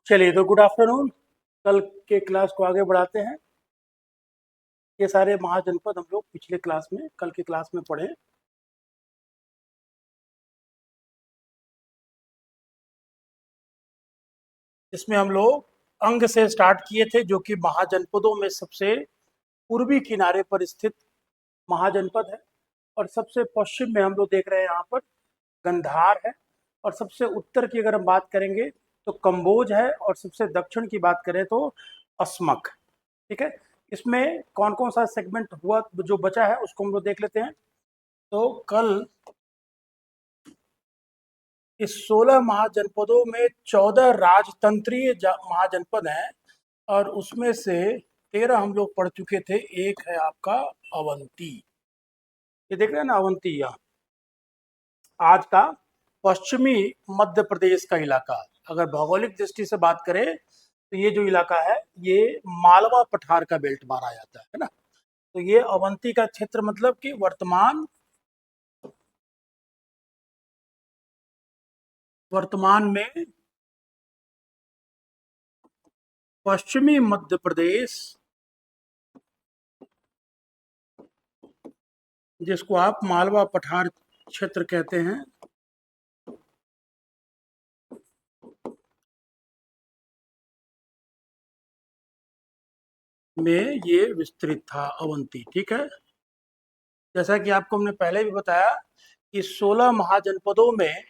चलिए तो good afternoon. कल के क्लास को आगे बढ़ाते हैं। ये सारे महाजनपद हम लोग पिछले क्लास में कल की क्लास में पढ़े। इसमें हम लोग अंग से स्टार्ट किए थे जो कि महाजनपदों में सबसे पूर्वी किनारे पर स्थित महाजनपद है, और सबसे पश्चिम में हम लोग देख रहे हैं यहाँ पर गंधार है, और सबसे उत्तर की अगर हम बात करेंगे तो कंबोज है, और सबसे दक्षिण की बात करें तो अस्मक। ठीक है, इसमें कौन कौन सा सेगमेंट हुआ जो बचा है उसको हम लोग देख लेते हैं। तो कल इस 16 महाजनपदों में 14 राजतंत्रीय महाजनपद हैं, और उसमें से 13 हम लोग पढ़ चुके थे। एक है आपका अवंती, ये देख रहे हैं ना, अवंती यहाँ आज का पश्चिमी मध्य प्रदेश का इलाका। अगर भौगोलिक दृष्टि से बात करें तो ये जो इलाका है ये मालवा पठार का बेल्ट माना जाता है ना। तो ये अवंती का क्षेत्र मतलब कि वर्तमान में पश्चिमी मध्य प्रदेश, जिसको आप मालवा पठार क्षेत्र कहते हैं, में ये विस्तृत था अवंती। ठीक है, जैसा कि आपको हमने पहले भी बताया कि 16 महाजनपदों में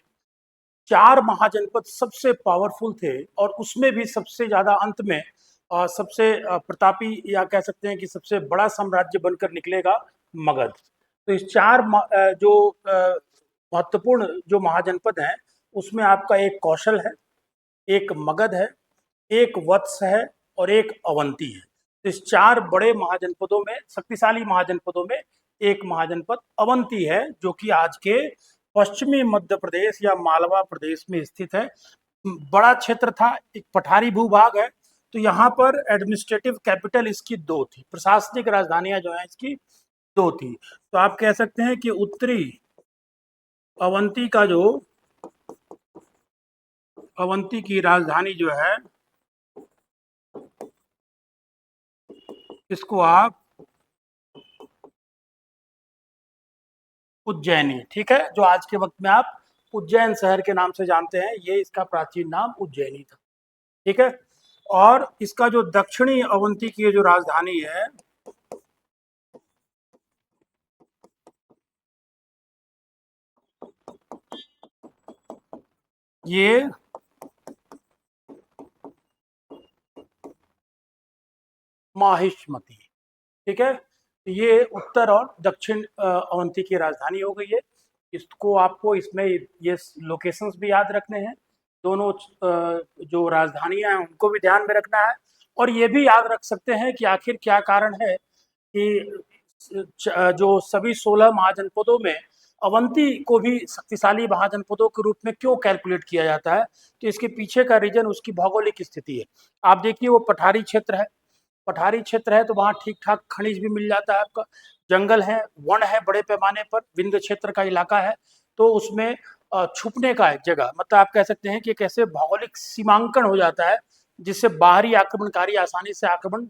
4 महाजनपद सबसे पावरफुल थे, और उसमें भी सबसे ज्यादा अंत में सबसे प्रतापी, या कह सकते हैं कि सबसे बड़ा साम्राज्य बनकर निकलेगा मगध। तो इस जो महत्वपूर्ण जो महाजनपद हैं उसमें आपका एक कौशल है, एक मगध है, एक वत्स है, और एक अवंती है। तो इस 4 बड़े महाजनपदों में, शक्तिशाली महाजनपदों में एक महाजनपद अवंती है, जो कि आज के पश्चिमी मध्य प्रदेश या मालवा प्रदेश में स्थित है। बड़ा क्षेत्र था, एक पठारी भूभाग है। तो यहाँ पर एडमिनिस्ट्रेटिव कैपिटल इसकी 2 थी, प्रशासनिक राजधानियां जो है इसकी 2 थी। तो आप कह सकते हैं कि उत्तरी अवंती की राजधानी जो है इसको आप उज्जैनी, ठीक है, जो आज के वक्त में आप उज्जैन शहर के नाम से जानते हैं, ये इसका प्राचीन नाम उज्जैनी था। ठीक है, और इसका जो दक्षिणी अवंती की जो राजधानी है ये माहिष्मती। ठीक है, ये उत्तर और दक्षिण अवंती की राजधानी हो गई है। इसको आपको इसमें ये लोकेशंस भी याद रखने हैं, दोनों जो राजधानियां हैं उनको भी ध्यान में रखना है, और ये भी याद रख सकते हैं कि आखिर क्या कारण है कि जो सभी 16 महाजनपदों में अवंती को भी शक्तिशाली महाजनपदों के रूप में क्यों कैलकुलेट किया जाता है। तो इसके पीछे का रीजन उसकी भौगोलिक स्थिति है। आप देखिए वो पठारी क्षेत्र है, पठारी क्षेत्र है तो वहाँ ठीक ठाक खनिज भी मिल जाता है, आपका जंगल है, वन है बड़े पैमाने पर, विंध्य क्षेत्र का इलाका है। तो उसमें छुपने का एक जगह, मतलब आप कह सकते हैं कि कैसे भौगोलिक सीमांकन हो जाता है जिससे बाहरी आक्रमणकारी आसानी से आक्रमण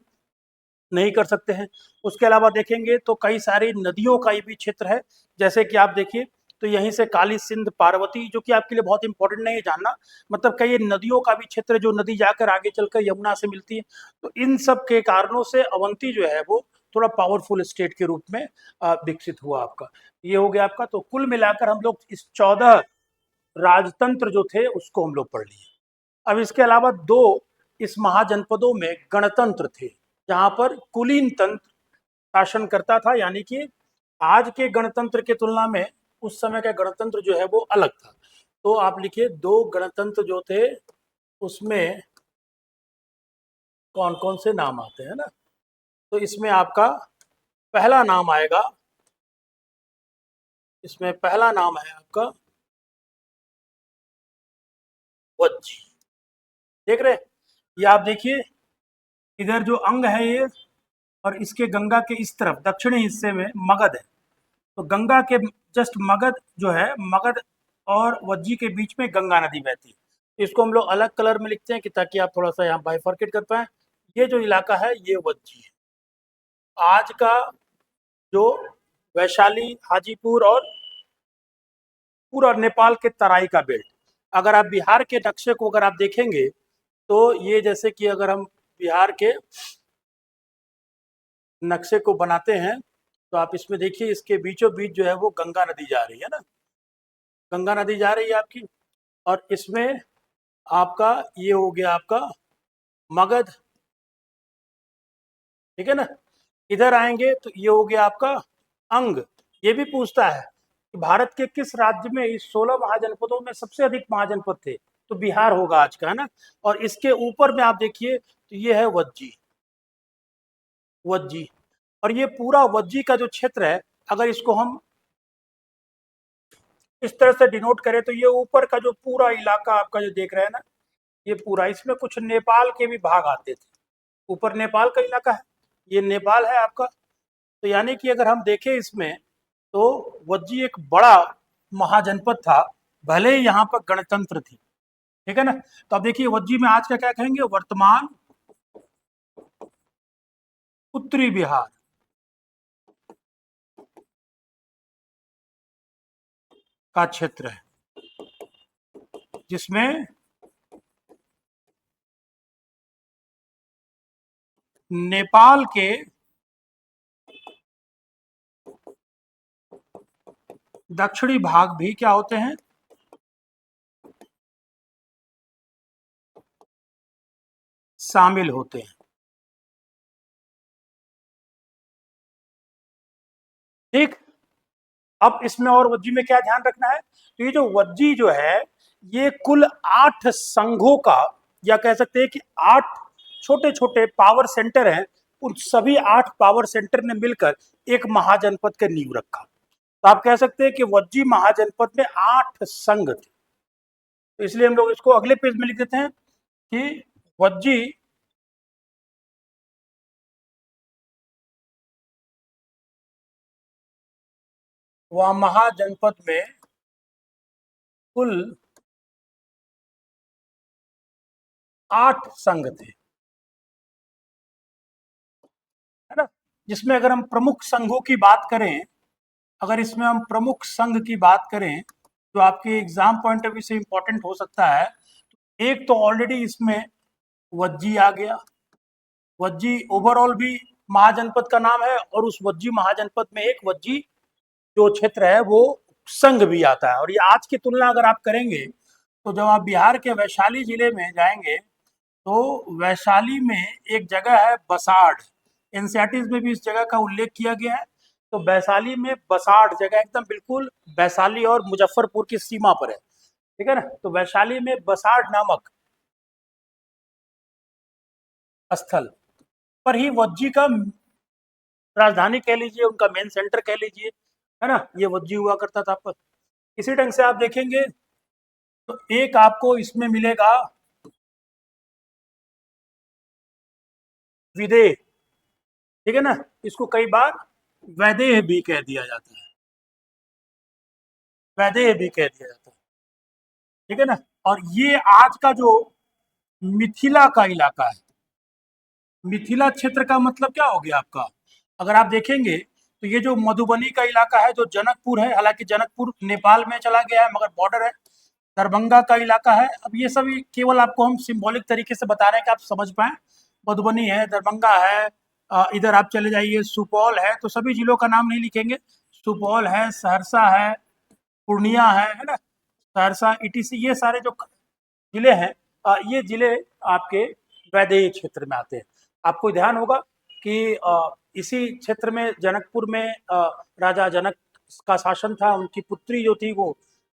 नहीं कर सकते हैं। उसके अलावा देखेंगे तो कई सारी नदियों का भी क्षेत्र है, जैसे कि आप देखिए तो यहीं से काली सिंध पार्वती, जो कि आपके लिए बहुत इंपॉर्टेंट नहीं है जानना, मतलब कई नदियों का भी क्षेत्र, जो नदी जाकर आगे चलकर यमुना से मिलती है। तो इन सब के कारणों से अवंती जो है वो थोड़ा पावरफुल स्टेट के रूप में विकसित हुआ आपका। ये हो गया आपका। तो कुल मिलाकर हम लोग इस 14 राजतंत्र जो थे उसको हम लोग पढ़ लिए। अब इसके अलावा 2 इस महाजनपदों में गणतंत्र थे, जहां पर कुलीन तंत्र शासन करता था, यानी कि आज के गणतंत्र की तुलना में उस समय का गणतंत्र जो है वो अलग था। तो आप लिखिए 2 गणतंत्र जो थे उसमें कौन कौन से नाम आते हैं ना। तो इसमें आपका पहला नाम आएगा, इसमें पहला नाम है आपका वज्जी। देख रहे हैं, ये आप देखिए इधर जो अंग है ये, और इसके गंगा के इस तरफ दक्षिणी हिस्से में मगध है। तो गंगा के जस्ट मगध जो है, मगध और वज्जी के बीच में गंगा नदी बहती है। इसको हम लोग अलग कलर में लिखते हैं कि ताकि आप थोड़ा सा यहाँ बाइफर्केट कर पाए। ये जो इलाका है ये वज्जी है। आज का जो वैशाली, हाजीपुर और पूरा नेपाल के तराई का बेल्ट। अगर आप बिहार के नक्शे को अगर आप देखेंगे तो ये जैसे कि अगर हम बिहार के नक्शे को बनाते हैं तो आप इसमें देखिए, इसके बीचों बीच जो है वो गंगा नदी जा रही है ना, गंगा नदी जा रही है आपकी। और इसमें आपका ये हो गया आपका मगध, ठीक है ना। इधर आएंगे तो ये हो गया आपका अंग। ये भी पूछता है कि भारत के किस राज्य में इस 16 महाजनपदों में सबसे अधिक महाजनपद थे, तो बिहार होगा आज का, है ना। और इसके ऊपर में आप देखिए तो ये है वज्जी, वज्जी। और ये पूरा वज्जी का जो क्षेत्र है, अगर इसको हम इस तरह से डिनोट करें तो ये ऊपर का जो पूरा इलाका आपका जो देख रहे हैं ना, ये पूरा, इसमें कुछ नेपाल के भी भाग आते थे। ऊपर नेपाल का इलाका है, ये नेपाल है आपका। तो यानी कि अगर हम देखें इसमें तो वज्जी एक बड़ा महाजनपद था, भले ही यहाँ पर गणतंत्र थी, ठीक है ना। तो अब देखिए वज्जी में आज का क्या कहेंगे, वर्तमान उत्तरी बिहार का क्षेत्र है, जिसमें नेपाल के दक्षिणी भाग भी क्या होते हैं, शामिल होते हैं। ठीक। अब इसमें और वज्जी में क्या ध्यान रखना है, तो ये जो वज्जी जो है ये कुल 8 संघों का, या कह सकते हैं कि 8 छोटे छोटे पावर सेंटर हैं, उन सभी 8 पावर सेंटर ने मिलकर एक महाजनपद का नींव रखा। तो आप कह सकते हैं कि वज्जी महाजनपद में 8 संघ थे। तो इसलिए हम लोग इसको अगले पेज में लिख देते हैं कि वज्जी व महाजनपद में कुल 8 संघ थे, है ना। जिसमें अगर हम प्रमुख संघों की बात करें, अगर इसमें हम प्रमुख संघ की बात करें जो आपके एग्जाम पॉइंट ऑफ व्यू से इंपॉर्टेंट हो सकता है, एक तो ऑलरेडी इसमें वज्जी आ गया। वज्जी ओवरऑल भी महाजनपद का नाम है, और उस वज्जी महाजनपद में एक वज्जी जो क्षेत्र है वो संघ भी आता है। और ये आज की तुलना अगर आप करेंगे तो जब आप बिहार के वैशाली जिले में जाएंगे तो वैशाली में एक जगह है बसाड़, एनसीईआरटी में भी इस जगह का उल्लेख किया गया है। तो वैशाली में बसाड़ जगह एकदम बिल्कुल वैशाली और मुजफ्फरपुर की सीमा पर है, ठीक है ना। तो वैशाली में बसाड़ नामक स्थल पर ही वज्जी का राजधानी कह लीजिए, उनका मेन सेंटर कह लीजिए, है ना, ये वज्जी हुआ करता था। पर इसी ढंग से आप देखेंगे तो एक आपको इसमें मिलेगा विदेह, ठीक है ना। इसको कई बार वैदेह भी कह दिया जाता है, वैदेह भी कह दिया जाता है, ठीक है ना। और ये आज का जो मिथिला का इलाका है, मिथिला क्षेत्र का मतलब क्या हो गया आपका, अगर आप देखेंगे तो ये जो मधुबनी का इलाका है, जो जनकपुर है, हालांकि जनकपुर नेपाल में चला गया है मगर बॉर्डर है, दरभंगा का इलाका है। अब ये सभी केवल आपको हम सिंबॉलिक तरीके से बता रहे हैं कि आप समझ पाए। मधुबनी है, दरभंगा है, इधर आप चले जाइए सुपौल है, तो सभी जिलों का नाम नहीं लिखेंगे, सुपौल है, सहरसा है, पूर्णिया है ना, सहरसा ईटीसी, ये सारे जो जिले हैं, ये जिले आपके वैदेही क्षेत्र में आते हैं। आपको ध्यान होगा कि इसी क्षेत्र में जनकपुर में राजा जनक का शासन था, उनकी पुत्री जो थी वो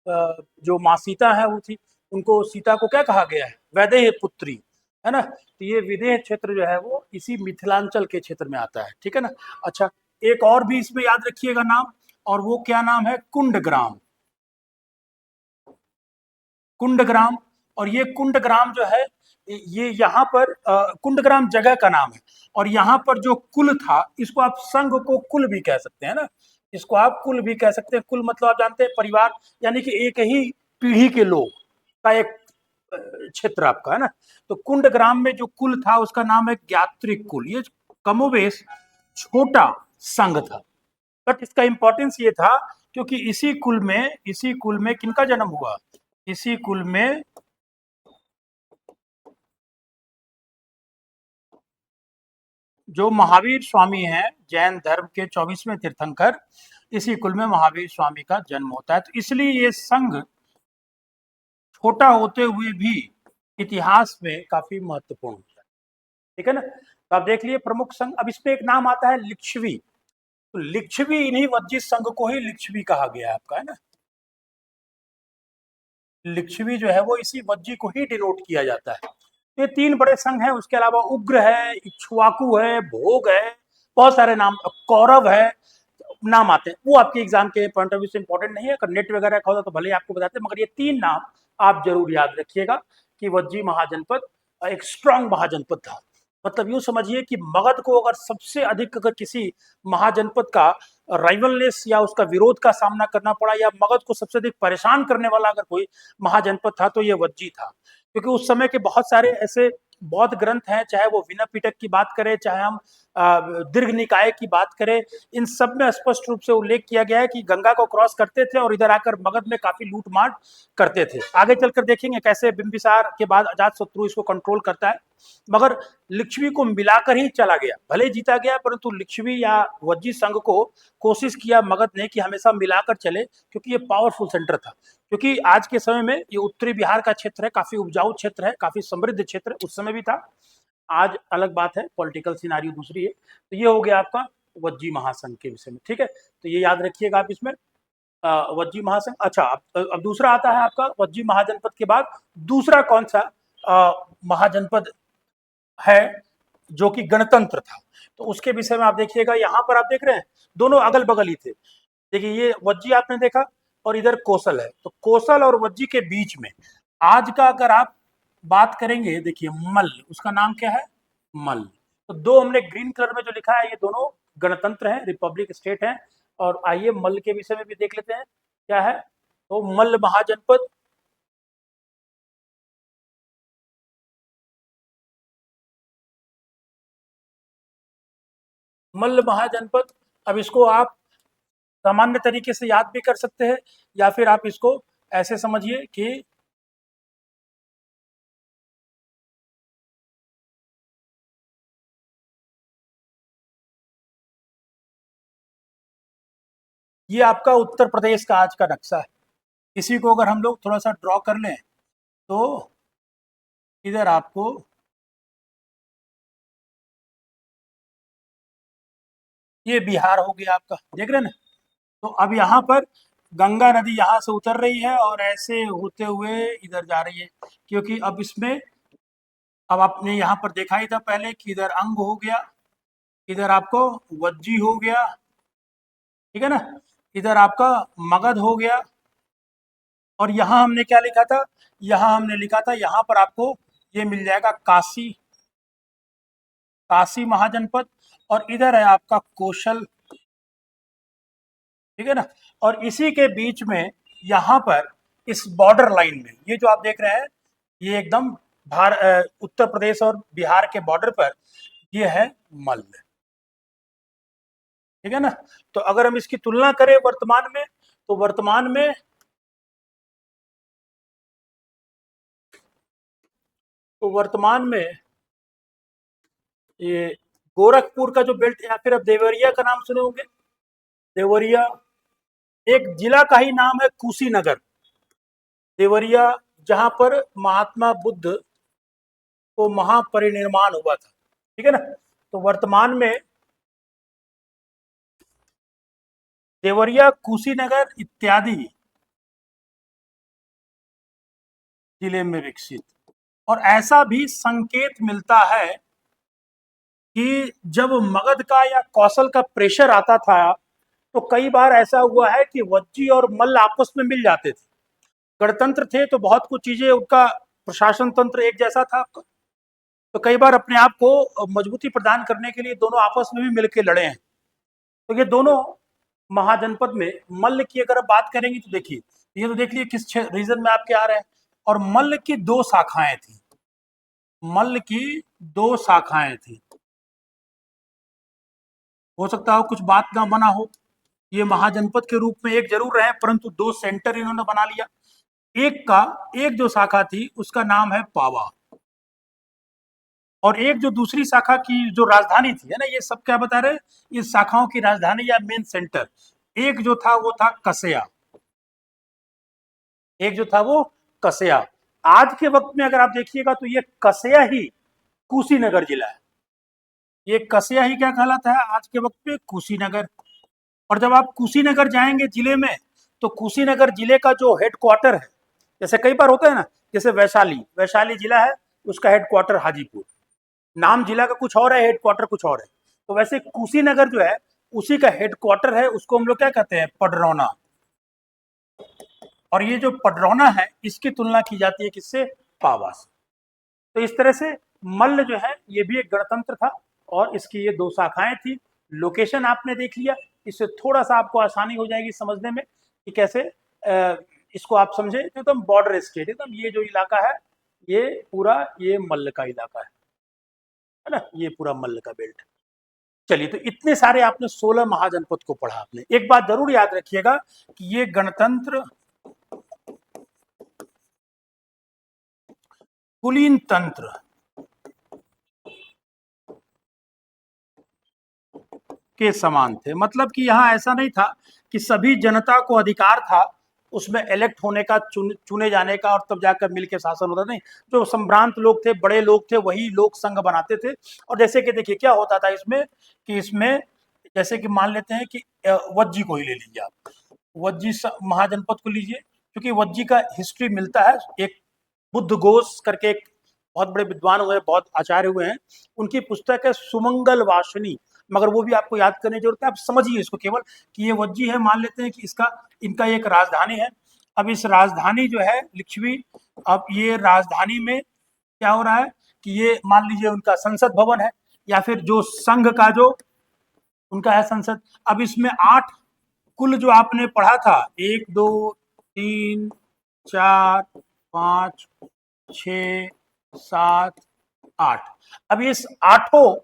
जो माँ सीता है वो थी, उनको सीता को क्या कहा गया है, वैदेह पुत्री, है ना। तो ये विदेह क्षेत्र जो है वो इसी मिथिलांचल के क्षेत्र में आता है, ठीक है ना। अच्छा, एक और भी इसमें याद रखिएगा नाम, और वो क्या नाम है, कुंडग्राम, कुंडग्राम। और ये कुंडग्राम जो है ये यहाँ पर कुंडग्राम जगह का नाम है, और यहाँ पर जो कुल था, इसको आप संघ को कुल भी कह सकते हैं ना, इसको आप कुल भी कह सकते हैं। कुल मतलब आप जानते हैं परिवार, यानी कि एक ही पीढ़ी के लोग का एक क्षेत्र आपका है ना। तो कुंड ग्राम में जो कुल था उसका नाम है ज्ञात्रिक कुल। ये कमोबेश छोटा संघ था, बट इसका इंपॉर्टेंस ये था क्योंकि इसी कुल में किनका जन्म हुआ, इसी कुल में जो महावीर स्वामी हैं, जैन धर्म के 24वें तीर्थंकर, इसी कुल में महावीर स्वामी का जन्म होता है। तो इसलिए ये संघ छोटा होते हुए भी इतिहास में काफी महत्वपूर्ण होता है। ठीक है ना। तो आप देख लिए प्रमुख संघ। अब इसमें एक नाम आता है लिच्छवी। तो लिच्छवी, इन्हीं वज्जित संघ को ही लिच्छवी कहा गया है आपका, है ना। लिच्छवी जो है वो इसी वज्जी को ही डिनोट किया जाता है। ये तीन बड़े संघ हैं, उसके अलावा उग्र है, इक्ष्वाकु है, भोग है, बहुत सारे नाम, कौरव है, नाम आते हैं। वो आपके एग्जाम के पॉइंट ऑफ व्यू से इंपॉर्टेंट नहीं है, अगर नेट वगैरह का होता तो भले ही आपको बताते, मगर ये तीन नाम आप जरूर याद रखिएगा कि वज्जी महाजनपद एक स्ट्रांग महाजनपद था। मतलब यूं समझिए कि मगध को अगर सबसे अधिक अगर किसी महाजनपद का राइवलनेस या उसका विरोध का सामना करना पड़ा, या मगध को सबसे अधिक परेशान करने वाला अगर कोई महाजनपद था तो ये वज्जी था। क्योंकि उस समय के बहुत सारे ऐसे बौद्ध ग्रंथ हैं, चाहे वो विनय पिटक की बात करें, चाहे हम दीर्घ निकाय की बात करें, इन सब में स्पष्ट रूप से उल्लेख किया गया है कि गंगा को क्रॉस करते थे और इधर आकर मगध में काफी लूटमार करते थे। आगे चलकर देखेंगे कैसे बिंबिसार के बाद अजातशत्रु इसको कंट्रोल करता है। मगर लिच्छवी को मिलाकर ही चला गया, भले जीता गया, परंतु लिच्छवी या वज्जी संघ को कोशिश किया मगध ने कि हमेशा मिलाकर चले, क्योंकि ये पावरफुल सेंटर था। क्योंकि आज के समय में ये उत्तरी बिहार का क्षेत्र है, काफी उपजाऊ क्षेत्र है, काफी समृद्ध क्षेत्र है, उस समय भी था। आज अलग बात है, पॉलिटिकल सिनारियो दूसरी है। तो ये हो गया आपका वज्जी महासंघ के विषय में। ठीक है, तो ये याद रखिएगा आप इसमें वज्जी महासंघ। अच्छा, अब दूसरा आता है आपका वज्जी महाजनपद के बाद दूसरा कौन सा महाजनपद है जो कि गणतंत्र था। तो उसके विषय में आप देखिएगा, यहाँ पर आप देख रहे हैं दोनों अगल बगल ही थे। देखिए ये वज्जी आपने देखा और इधर कोसल है, तो कोसल और वज्जी के बीच में आज का अगर आप बात करेंगे, देखिए मल्ल, उसका नाम क्या है, मल्ल। तो दो हमने ग्रीन कलर में जो लिखा है ये दोनों गणतंत्र हैं, रिपब्लिक स्टेट हैं। और आइए मल्ल के विषय में भी देख लेते हैं क्या है। तो मल्ल महाजनपद, मल्ल महाजनपद, अब इसको आप सामान्य तरीके से याद भी कर सकते हैं, या फिर आप इसको ऐसे समझिए कि ये आपका उत्तर प्रदेश का आज का नक्शा है। इसी को अगर हम लोग थोड़ा सा ड्रॉ कर लें तो इधर आपको ये बिहार हो गया आपका, देख रहे हैं ना। तो अब यहाँ पर गंगा नदी यहाँ से उतर रही है और ऐसे होते हुए इधर जा रही है, क्योंकि अब इसमें, अब आपने यहाँ पर देखा ही था पहले कि इधर अंग हो गया, इधर आपको वज्जी हो गया, ठीक है ना, इधर आपका मगध हो गया, और यहाँ हमने क्या लिखा था, यहाँ हमने लिखा था, यहाँ पर आपको ये मिल जाएगा काशी, काशी महाजनपद, और इधर है आपका कौशल, ठीक है ना। और इसी के बीच में यहाँ पर इस बॉर्डर लाइन में ये जो आप देख रहे हैं, ये एकदम उत्तर प्रदेश और बिहार के बॉर्डर पर ये है मल्ल, ठीक है ना। तो अगर हम इसकी तुलना करें वर्तमान में, तो वर्तमान में ये गोरखपुर का जो बेल्ट, या फिर अब देवरिया का नाम सुने होंगे, देवरिया एक जिला का ही नाम है, कुशीनगर, देवरिया, जहां पर महात्मा बुद्ध को महापरिनिर्वाण हुआ था, ठीक है ना। तो वर्तमान में देवरिया, कुशीनगर इत्यादि जिले में विकसित। और ऐसा भी संकेत मिलता है कि जब मगध का या कौशल का प्रेशर आता था, तो कई बार ऐसा हुआ है कि वज्जी और मल्ल आपस में मिल जाते थे। गणतंत्र थे तो बहुत कुछ चीजें, उनका प्रशासन तंत्र एक जैसा था आपका, तो कई बार अपने आप को मजबूती प्रदान करने के लिए दोनों आपस में भी मिलकर लड़े हैं। तो ये दोनों महाजनपद में मल्ल की अगर आप बात करेंगे तो देखिए, ये तो देख लीजिए किस रीजन में आपके आ रहे हैं, और मल्ल की दो शाखाएं थी, मल्ल की दो शाखाएं थी। हो सकता हो कुछ बात ना बना हो, ये महाजनपद के रूप में एक जरूर रहे, परंतु दो सेंटर इन्होंने बना लिया। एक जो शाखा थी उसका नाम है पावा, और एक जो दूसरी शाखा की जो राजधानी थी, है ना, ये सब क्या बता रहे, इस शाखाओं की राजधानी या मेन सेंटर, एक जो था वो था कसेया, एक जो था वो कसेया। आज के वक्त में अगर आप देखिएगा तो ये कसेया ही कुशीनगर जिला है, ये कसेया ही क्या कहलाता है आज के वक्त में, कुशीनगर। और जब आप कुशीनगर जाएंगे जिले में, तो कुशीनगर जिले का जो हेडक्वार्टर है, जैसे कई बार होता है ना, जैसे वैशाली, वैशाली जिला है, उसका हेडक्वार्टर हाजीपुर, नाम जिला का कुछ और है, हेडक्वार्टर कुछ और है। तो वैसे कुशीनगर जो है उसी का हेडक्वार्टर है, उसको हम लोग क्या कहते हैं, पडरौना। और ये जो पडरौना है इसकी तुलना की जाती है किससे, पावा से। तो इस तरह से मल्ल जो है ये भी एक गणतंत्र था, और इसकी ये दो शाखाएं थी। लोकेशन आपने देख लिया, इससे थोड़ा सा आपको आसानी हो जाएगी समझने में कि कैसे इसको आप समझे। एकदम बॉर्डर स्टेट, एकदम ये जो इलाका है ये पूरा ये मल्ल का इलाका है ना, ये पूरा मल्ल का बेल्ट। चलिए, तो इतने सारे आपने 16 महाजनपद को पढ़ा। आपने एक बात जरूर याद रखिएगा कि ये गणतंत्र कुलीन तंत्र के समान थे, मतलब कि यहाँ ऐसा नहीं था कि सभी जनता को अधिकार था उसमें इलेक्ट होने का, चुने जाने का, और तब जाकर मिलकर शासन होता। नहीं, जो संभ्रांत लोग थे, बड़े लोग थे, वही लोग संघ बनाते थे। और जैसे कि देखिए क्या होता था इसमें, कि इसमें जैसे कि मान लेते हैं कि वज्जी को ही ले लीजिए आप, वज्जी महाजनपद को लीजिए, क्योंकि वज्जी का हिस्ट्री मिलता है, एक बुद्ध घोष करके एक बहुत बड़े विद्वान हुए, बहुत आचार्य हुए हैं, उनकी पुस्तक है सुमंगल वासनी, मगर वो भी आपको याद करने की जरूरत है, आप समझिए इसको केवल कि ये वज्जी है, मान लेते हैं कि इसका इनका एक राजधानी है। अब इस राजधानी जो है लिच्छवी, अब ये राजधानी में क्या हो रहा है कि ये मान लीजिए उनका संसद भवन है, या फिर जो संघ का जो उनका है संसद। अब इसमें 8 कुल जो आपने पढ़ा था, 1 2 3 4 5 6 7 8, अब इस आठों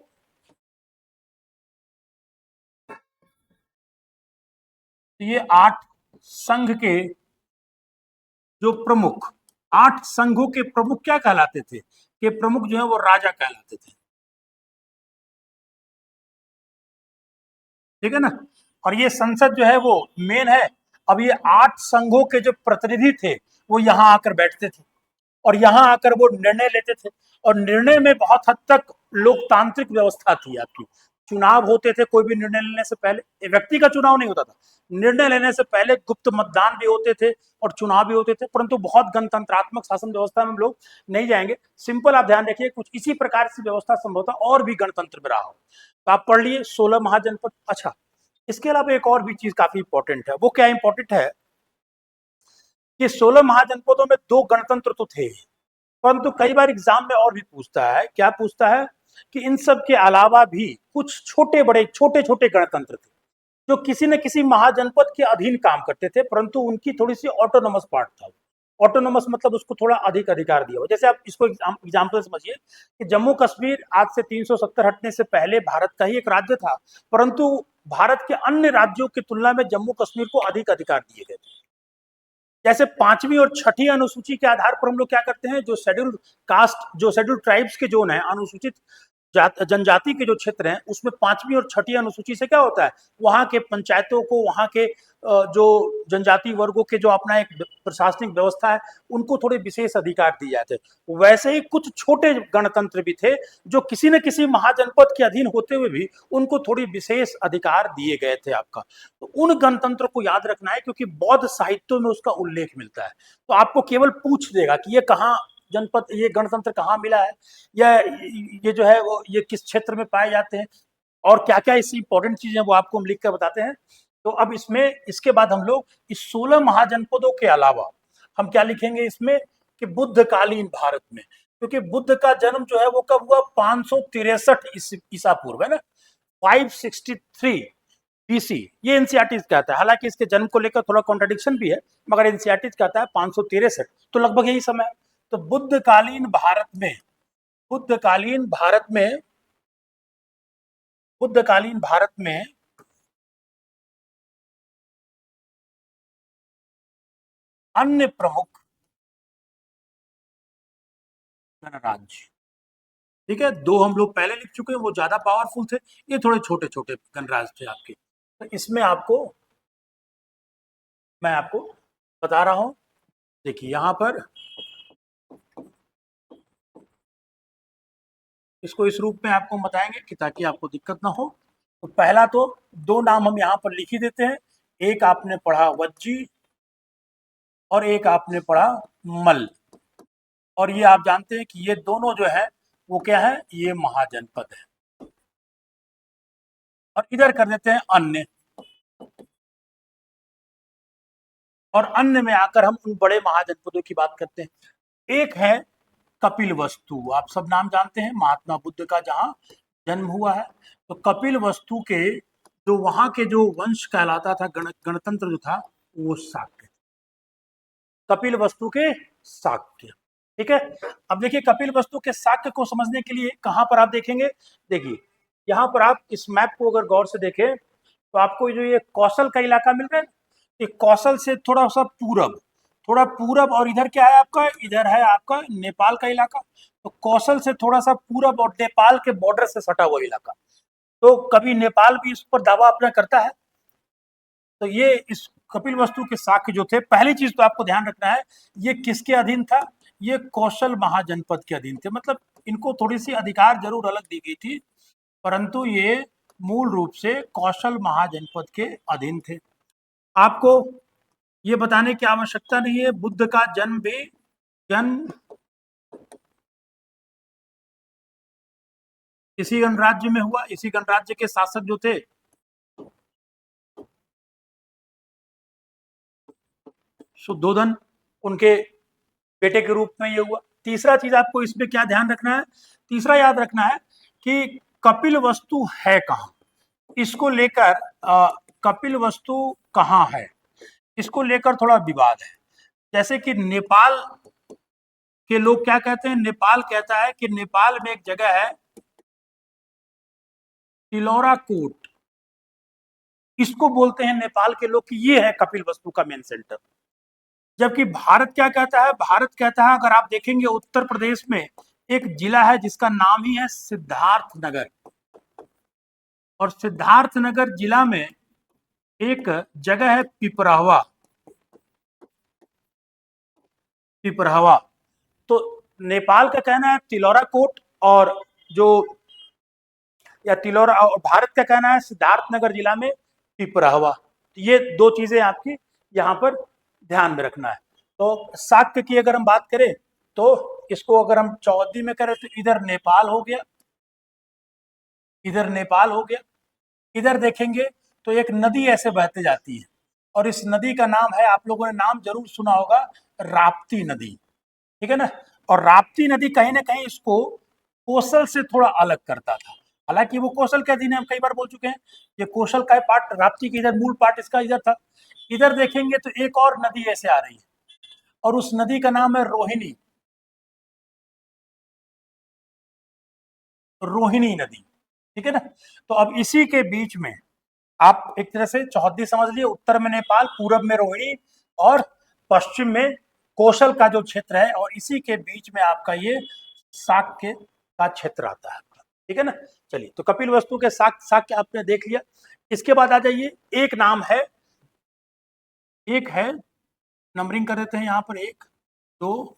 ये 8 संघ के जो प्रमुख, 8 संघों के प्रमुख क्या कहलाते थे, कि प्रमुख जो है वो राजा कहलाते थे, ठीक है ना। और ये संसद जो है वो मेन है। अब ये 8 संघों के जो प्रतिनिधि थे वो यहाँ आकर बैठते थे, और यहाँ आकर वो निर्णय लेते थे, और निर्णय में बहुत हद तक लोकतांत्रिक व्यवस्था थी आपकी। चुनाव होते थे, कोई भी निर्णय लेने से पहले, व्यक्ति का चुनाव नहीं होता था, निर्णय लेने से पहले गुप्त मतदान भी होते थे और चुनाव भी होते थे, परंतु बहुत गणतंत्रात्मक शासन व्यवस्था में हम लोग नहीं जाएंगे। सिंपल आप ध्यान रखिए, कुछ इसी प्रकार से व्यवस्था संभवतः और भी गणतंत्र में रहा हो। तो आप पढ़ लिए 16 महाजनपद। अच्छा, इसके अलावा एक और भी चीज काफी इंपॉर्टेंट है, वो क्या इंपॉर्टेंट है कि 16 महाजनपदों में 2 गणतंत्र तो थे, परंतु कई बार एग्जाम में और भी पूछता है, क्या पूछता है कि इन सब के अलावा भी कुछ छोटे बड़े छोटे छोटे गणतंत्र थे जो किसी न किसी महाजनपद के अधीन काम करते थे, परंतु उनकी थोड़ी सी ऑटोनोमस पार्ट था। ऑटोनोमस मतलब उसको थोड़ा अधिक अधिकार दिया हो। जैसे आप इसको एग्जाम्पल समझिए कि जम्मू कश्मीर आज से 370 हटने से पहले भारत का ही एक राज्य था, परंतु भारत के अन्य राज्यों की तुलना में जम्मू कश्मीर को अधिक अधिकार दिए गए थे। जैसे 5वीं और 6ठी अनुसूची के आधार पर हम लोग क्या करते हैं, जो शेड्यूल कास्ट, जो शेड्यूल ट्राइब्स के जोन है, अनुसूचित जनजाति के जो क्षेत्र हैं, उसमें 5वीं और 6ठी अनुसूची से क्या होता है, वहां के पंचायतों को, वहां के जो जनजाति वर्गों के जो अपना एक प्रशासनिक व्यवस्था है, उनको थोड़े विशेष अधिकार दिए जाते हैं। वैसे ही कुछ छोटे गणतंत्र भी थे जो किसी न किसी महाजनपद के अधीन होते हुए भी उनको थोड़ी विशेष अधिकार दिए गए थे आपका। तो उन गणतंत्र को याद रखना है, क्योंकि बौद्ध साहित्यों में उसका उल्लेख मिलता है। तो आपको केवल पूछ देगा कि ये कहाँ जनपद, ये गणतंत्र कहाँ मिला है, या ये जो है वो ये किस क्षेत्र में पाए जाते हैं, और क्या क्या इससे इंपॉर्टेंट चीजें वो आपको हम लिख कर बताते हैं। तो अब इसमें इसके बाद हम लोग इस 16 महाजनपदों के अलावा हम क्या लिखेंगे इसमें, कि बुद्धकालीन भारत में, क्योंकि बुद्ध का जन्म जो है वो कब हुआ, 563 ईसा पूर्व, है ना, 563 BC, ये एनसीईआरटी कहता है, हालांकि इसके जन्म को लेकर थोड़ा कॉन्ट्रडिक्शन भी है, मगर एनसीईआरटी कहता है 563, तो लगभग यही समय है। तो बुद्धकालीन भारत में, बुद्धकालीन भारत में, बुद्धकालीन भारत में अन्य प्रमुख गणराज्य, ठीक है, दो हम लोग पहले लिख चुके हैं, वो ज्यादा पावरफुल थे, ये थोड़े छोटे छोटे गणराज्य थे आपके। तो इसमें आपको मैं आपको बता रहा हूं, देखिए यहां पर इसको इस रूप में आपको बताएंगे कि ताकि आपको दिक्कत ना हो। तो पहला तो दो नाम हम यहाँ पर लिख ही देते हैं, एक आपने पढ़ा वज्जी और एक आपने पढ़ा मल्ल, और ये आप जानते हैं कि ये दोनों जो है वो क्या है, ये महाजनपद है। और इधर कर देते हैं अन्य, और अन्य में आकर हम उन बड़े महाजनपदों की बात करते हैं। एक है कपिल वस्तु, आप सब नाम जानते हैं, महात्मा बुद्ध का जहां जन्म हुआ है। तो कपिल वस्तु के जो वहां के जो वंश कहलाता था, गणतंत्र जो था, वो शाक्य, कपिल वस्तु के शाक्य, ठीक है। अब देखिए कपिल वस्तु के शाक्य को समझने के लिए कहां पर आप देखेंगे, देखिए यहाँ पर आप इस मैप को अगर गौर से देखें तो आपको जो ये कौशल का इलाका मिल रहा है, ये कौशल से थोड़ा सा पूरब, थोड़ा पूरब, और इधर क्या है आपका, इधर है आपका नेपाल का इलाका। तो कौशल से थोड़ा सा पूरब और नेपाल के बॉर्डर से सटा हुआ इलाका, तो कभी नेपाल भी इस पर दावा अपना करता है। तो ये इस कपिल वस्तु के शाक्य जो थे, पहली चीज तो आपको ध्यान रखना है, ये किसके अधीन था, ये कौशल महाजनपद के अधीन थे। मतलब इनको थोड़ी सी अधिकार जरूर अलग दी गई थी, परंतु ये मूल रूप से कौशल महाजनपद के अधीन थे। आपको ये बताने की आवश्यकता नहीं है, बुद्ध का जन्म भी इसी गणराज्य में हुआ, इसी गणराज्य के शासक जो थे शुद्धोधन, उनके बेटे के रूप में ये हुआ। तीसरा चीज आपको इसमें क्या ध्यान रखना है, तीसरा याद रखना है कि कपिल वस्तु है कहाँ, इसको लेकर कपिल वस्तु कहाँ है, इसको लेकर थोड़ा विवाद है। जैसे कि नेपाल के लोग क्या कहते हैं, नेपाल कहता है कि नेपाल में एक जगह है तिलौरा कोट, इसको बोलते हैं नेपाल के लोग कि ये है कपिल वस्तु का मेन सेंटर। जबकि भारत क्या कहता है, भारत कहता है, अगर आप देखेंगे उत्तर प्रदेश में एक जिला है जिसका नाम ही है सिद्धार्थ नगर, और सिद्धार्थ नगर जिला में एक जगह है पिपरावा, पिपरावा। तो नेपाल का कहना है तिलौरा कोट, और जो या तिलौरा, और भारत का कहना है सिद्धार्थ नगर जिला में पिपरावा। ये दो चीजें आपकी यहाँ पर ध्यान में रखना है। तो शाक्य की अगर हम बात करें तो इसको अगर हम चौहद्दी में करें तो इधर नेपाल हो गया, इधर नेपाल हो गया, इधर देखेंगे तो एक नदी ऐसे बहते जाती है, और इस नदी का नाम है, आप लोगों ने नाम जरूर सुना होगा, राप्ती नदी, ठीक है ना। और राप्ती नदी कहीं ना कहीं इसको कोसल से थोड़ा अलग करता था, हालांकि वो कोसल के अधीन है, हम कई बार बोल चुके हैं, ये कोसल का पार्ट, राप्ती की इधर मूल पार्ट इसका इधर था। इधर देखेंगे तो एक और नदी ऐसे आ रही है, और उस नदी का नाम है रोहिणी, रोहिणी नदी, ठीक है ना। तो अब इसी के बीच में आप एक तरह से चौहद्दी समझ लिए, उत्तर में नेपाल, पूरब में रोहिणी, और पश्चिम में कौशल का जो क्षेत्र है, और इसी के बीच में आपका ये शाक्य का क्षेत्र आता है, ठीक है ना। चलिए, तो कपिल वस्तु के शाक्य आपने देख लिया। इसके बाद आ जाइए, एक नाम है, एक है, नंबरिंग कर देते हैं यहाँ पर, एक दो,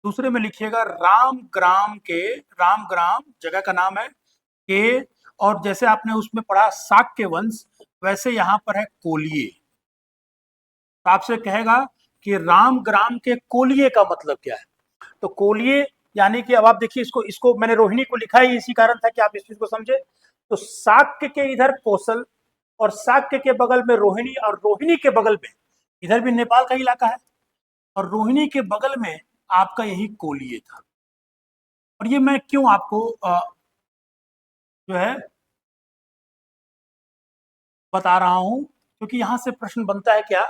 दूसरे में लिखिएगा रामग्राम के, रामग्राम जगह का नाम है के, और जैसे आपने उसमें पढ़ा शाक्य वंश, वैसे यहाँ पर है कोलिये। तो आपसे कहेगा कि रामग्राम के कोलिये का मतलब क्या है, तो कोलिये यानी कि, अब आप देखिए इसको, इसको मैंने रोहिणी को लिखा ही इसी कारण था कि आप इस चीज को समझे। तो शाक्य के इधर कौशल, और शाक्य के बगल में रोहिणी, और रोहिणी के बगल में इधर भी नेपाल का इलाका है, और रोहिणी के बगल में आपका यही कोलिये था। और ये मैं क्यों आपको जो है बता रहा हूं क्योंकि यहां से प्रश्न बनता है क्या,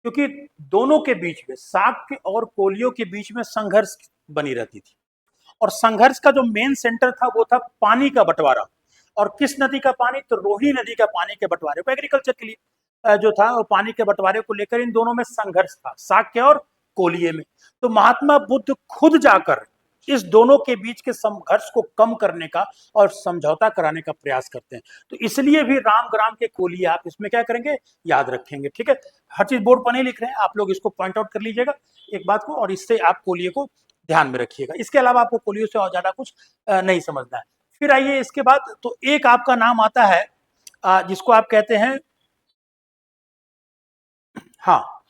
क्योंकि दोनों के बीच में, शाक्य और कोलियों के बीच में संघर्ष बनी रहती थी, और संघर्ष का जो मेन सेंटर था वो था पानी का बंटवारा। और किस नदी का पानी, तो रोहिणी नदी का पानी के बंटवारे को एग्रीकल्चर के लिए जो था वो पानी के बंटवारे को लेकर इन दोनों में संघर्ष था, शाक्य और कोलिये में। तो महात्मा बुद्ध खुद जाकर इस दोनों के बीच के संघर्ष को कम करने का और समझौता कराने का प्रयास करते हैं। तो इसलिए भी राम ग्राम के कोलिये आप इसमें क्या करेंगे, याद रखेंगे। ठीक है, हर चीज बोर्ड पर नहीं लिख रहे हैं, आप लोग इसको पॉइंट आउट कर लीजिएगा एक बात को, और इससे आप कोलिये को ध्यान में रखिएगा। इसके अलावा आपको कोलियों से और ज्यादा कुछ नहीं समझना है। फिर आइए इसके बाद, तो एक आपका नाम आता है जिसको आप कहते हैं, हाँ,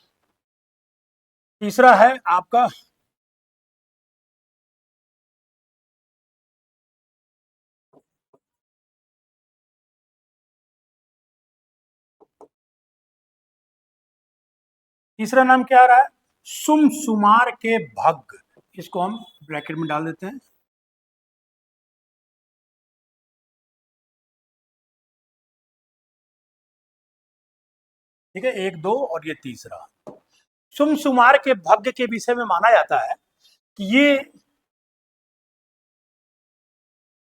तीसरा है आपका तीसरा नाम क्या आ रहा है, सुमसुमार के भग्ग। इसको हम ब्रैकेट में डाल देते हैं। ठीक है, एक दो और ये तीसरा। सुमसुमार के भग्ग के विषय में माना जाता है कि ये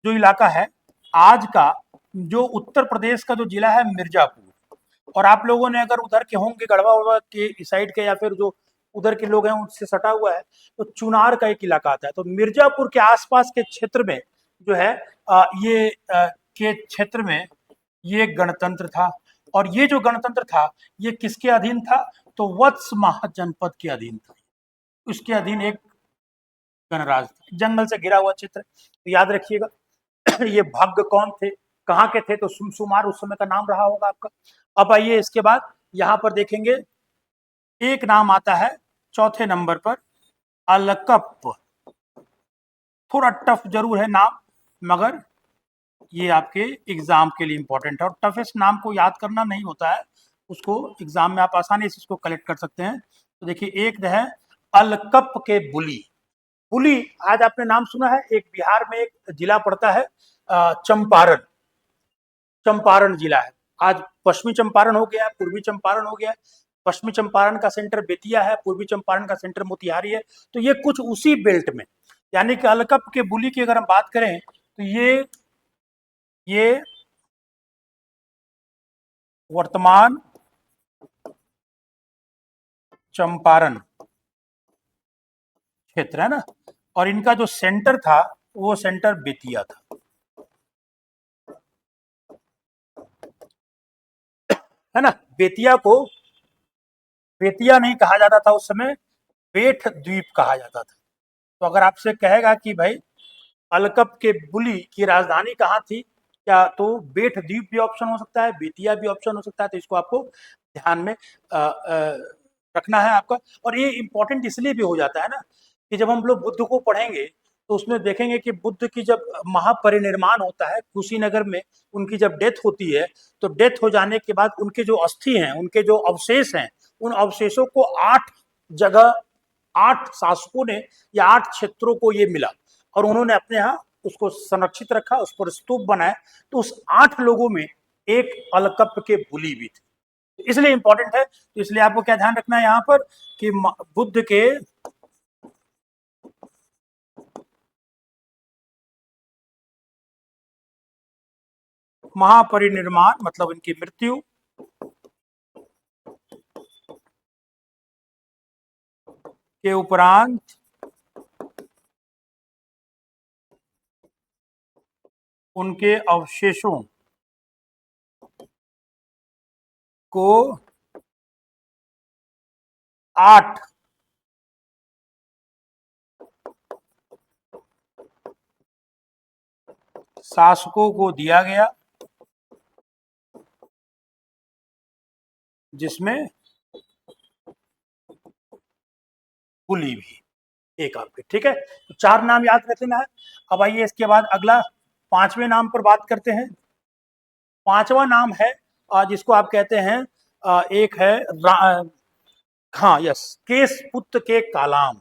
जो इलाका है आज का, जो उत्तर प्रदेश का जो जिला है मिर्जापुर, और आप लोगों ने अगर उधर के होंगे गढ़वा उड़वा के साइड के, या फिर जो उधर के लोग हैं उससे सटा हुआ है, तो चुनार का एक इलाका आता है। तो मिर्जापुर के आसपास के क्षेत्र में जो है के क्षेत्र में ये गणतंत्र था। और ये जो गणतंत्र था ये किसके अधीन था, तो वत्स महाजनपद के अधीन था। उसके अधीन एक गणराज था, जंगल से घिरा हुआ क्षेत्र। तो याद रखिएगा ये भग्ग कौन थे, कहाँ के थे, तो सुमसुमार उस समय का नाम रहा होगा आपका। अब आइए इसके बाद यहां पर देखेंगे, एक नाम आता है चौथे नंबर पर, अलकप। थोड़ा टफ जरूर है नाम, मगर ये आपके एग्जाम के लिए इंपॉर्टेंट है, और टफेस्ट नाम को याद करना नहीं होता है, उसको एग्जाम में आप आसानी से इसको कलेक्ट कर सकते हैं। तो देखिए, एक है अलकप के बुली। बुली, आज आपने नाम सुना है, एक बिहार में एक जिला पड़ता है चंपारण, चंपारण जिला है। आज पश्चिमी चंपारण हो गया, पूर्वी चंपारण हो गया। पश्चिमी चंपारण का सेंटर बेतिया है, पूर्वी चंपारण का सेंटर मोतिहारी है। तो ये कुछ उसी बेल्ट में, यानी कि अलकप के बुली की अगर हम बात करें तो ये वर्तमान चंपारण क्षेत्र है ना, और इनका जो सेंटर था वो सेंटर बेतिया था, है ना। बेतिया नहीं कहा जाता था उस समय, बेठ द्वीप कहा जाता था। तो अगर आपसे कहेगा कि भाई अलकप के बुली की राजधानी कहाँ थी, क्या, तो बेठ द्वीप भी ऑप्शन हो सकता है, बेतिया भी ऑप्शन हो सकता है। तो इसको आपको ध्यान में रखना है आपका। और ये इंपॉर्टेंट इसलिए भी हो जाता है ना कि जब हम लोग बुद्ध को पढ़ेंगे तो उसमें देखेंगे कि बुद्ध की जब महापरिनिर्माण होता है कुशीनगर में, उनकी जब डेथ होती है, तो डेथ हो जाने के बाद उनके जो अस्थि हैं, उनके जो अवशेष हैं, उन अवशेषों को 8 जगह, 8 शासकों ने या 8 क्षेत्रों को ये मिला, और उन्होंने अपने यहाँ उसको संरक्षित रखा, उस पर स्तूप बनाए। तो उस 8 लोगों में एक अलकप के बुली भी थे, इसलिए इंपॉर्टेंट है। तो इसलिए आपको क्या ध्यान रखना है यहाँ पर कि बुद्ध के महापरिनिर्माण मतलब इनकी मृत्यु, के उपरांत उनके अवशेषों को 8 शासकों को दिया गया, जिसमें बुली भी एक आपके। ठीक है, तो 4 नाम याद रख लेना है। अब आइए इसके बाद अगला 5वें नाम पर बात करते हैं। 5वां नाम है जिसको आप कहते हैं, एक है हाँ यस, केसपुत्र के कालाम।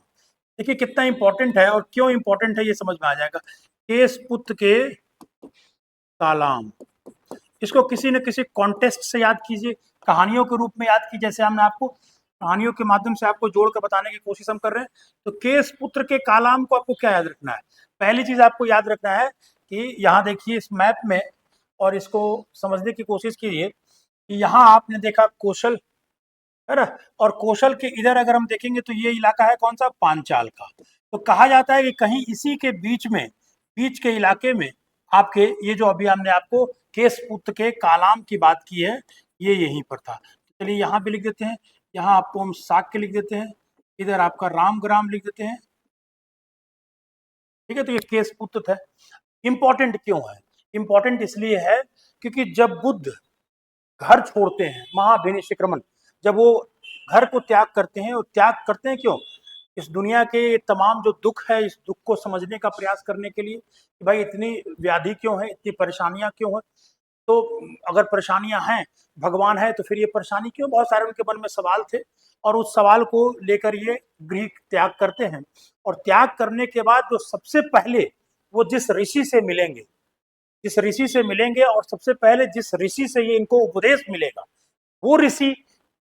देखिए कितना इंपॉर्टेंट है और क्यों इंपॉर्टेंट है ये समझ में आ जाएगा। केसपुत्र के कालाम, इसको किसी न किसी कॉन्टेस्ट से याद कीजिए, कहानियों के रूप में याद कीजिए। जैसे हमने आपको कहानियों के माध्यम से आपको जोड़ कर बताने की कोशिश हम कर रहे हैं। तो केस पुत्र के कालाम को आपको क्या याद रखना है? पहली चीज आपको याद रखना है कि यहाँ देखिए इस मैप में, और इसको समझने की कोशिश कीजिए कि यहाँ आपने देखा कौशल, है ना, और कौशल के इधर अगर हम देखेंगे तो ये इलाका है कौन सा, पांचाल का। तो कहा जाता है कि कहीं इसी के बीच में, बीच के इलाके में आपके ये जो अभी हमने आपको केसपुत्र के कालाम की बात की है, ये यहीं पर था। चलिए यहाँ पे लिख देते हैं, यहाँ आपको हम साक्य लिख देते हैं, इधर आपका रामग्राम लिख देते हैं, ठीक है। तो ये केसपुत्र था। इंपॉर्टेंट क्यों है? इंपॉर्टेंट इसलिए है क्योंकि जब बुद्ध घर छोड़ते हैं, महाभिनिष्क्रमण, जब वो घर को त्याग करते हैं, और त्याग करते हैं क्यों? इस दुनिया के तमाम जो दुख है, इस दुख को समझने का प्रयास करने के लिए कि भाई इतनी व्याधि क्यों है, इतनी परेशानियां क्यों है। तो अगर परेशानियां हैं, भगवान है, तो फिर ये परेशानी क्यों? बहुत सारे उनके मन में सवाल थे, और उस सवाल को लेकर ये गृह त्याग करते हैं। और त्याग करने के बाद जो सबसे पहले वो जिस ऋषि से मिलेंगे, जिस ऋषि से मिलेंगे और सबसे पहले जिस ऋषि से ये इनको उपदेश मिलेगा, वो ऋषि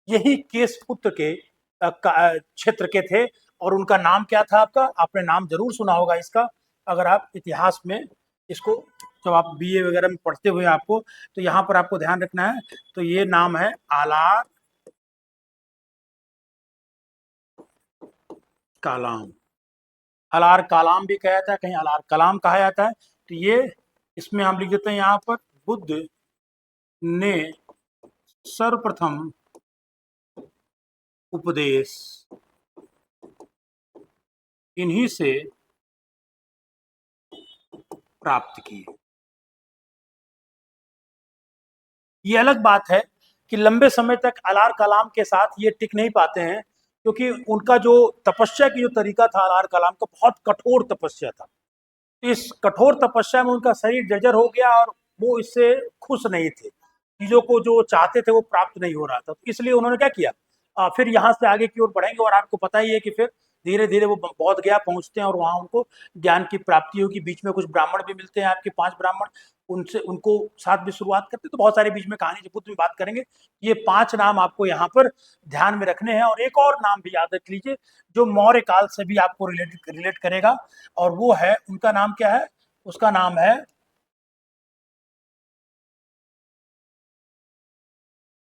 यही केसपुत्र के क्षेत्र के थे। और उनका नाम क्या था आपका? आपने नाम जरूर सुना होगा इसका, अगर आप इतिहास में इसको जब आप बीए वगैरह में पढ़ते हुए आपको, तो यहाँ पर आपको ध्यान रखना है। तो ये नाम है आलार कालाम। अलार कालाम भी कहा जाता है, कहीं अलार कलाम कहा जाता है। तो ये इसमें हम लिख देते हैं यहाँ पर, बुद्ध ने सर्वप्रथम उपदेश इन्हीं से प्राप्त किए। ये अलग बात है कि लंबे समय तक अलार कलाम के साथ ये टिक नहीं पाते हैं, क्योंकि उनका जो तपस्या की जो तरीका था अलार कलाम का, बहुत कठोर तपस्या था। इस कठोर तपस्या में उनका शरीर जर्जर हो गया, और वो इससे खुश नहीं थे, चीजों को जो चाहते थे वो प्राप्त नहीं हो रहा था। तो इसलिए उन्होंने क्या किया, फिर यहाँ से आगे की ओर बढ़ेंगे, और आपको पता ही है कि फिर धीरे धीरे वो बौद्ध गया पहुंचते हैं, और वहां उनको ज्ञान की प्राप्ति होगी। बीच में कुछ ब्राह्मण भी मिलते हैं, आपके 5 ब्राह्मण, उनसे उनको साथ भी शुरुआत करते हैं। तो बहुत सारे बीच में कहानी जो बुद्ध में बात करेंगे। ये 5 नाम आपको यहाँ पर ध्यान में रखने हैं। और एक और नाम भी याद रख लीजिए जो मौर्य काल से भी आपको रिलेट करेगा, और वो है, उनका नाम क्या है? उसका नाम है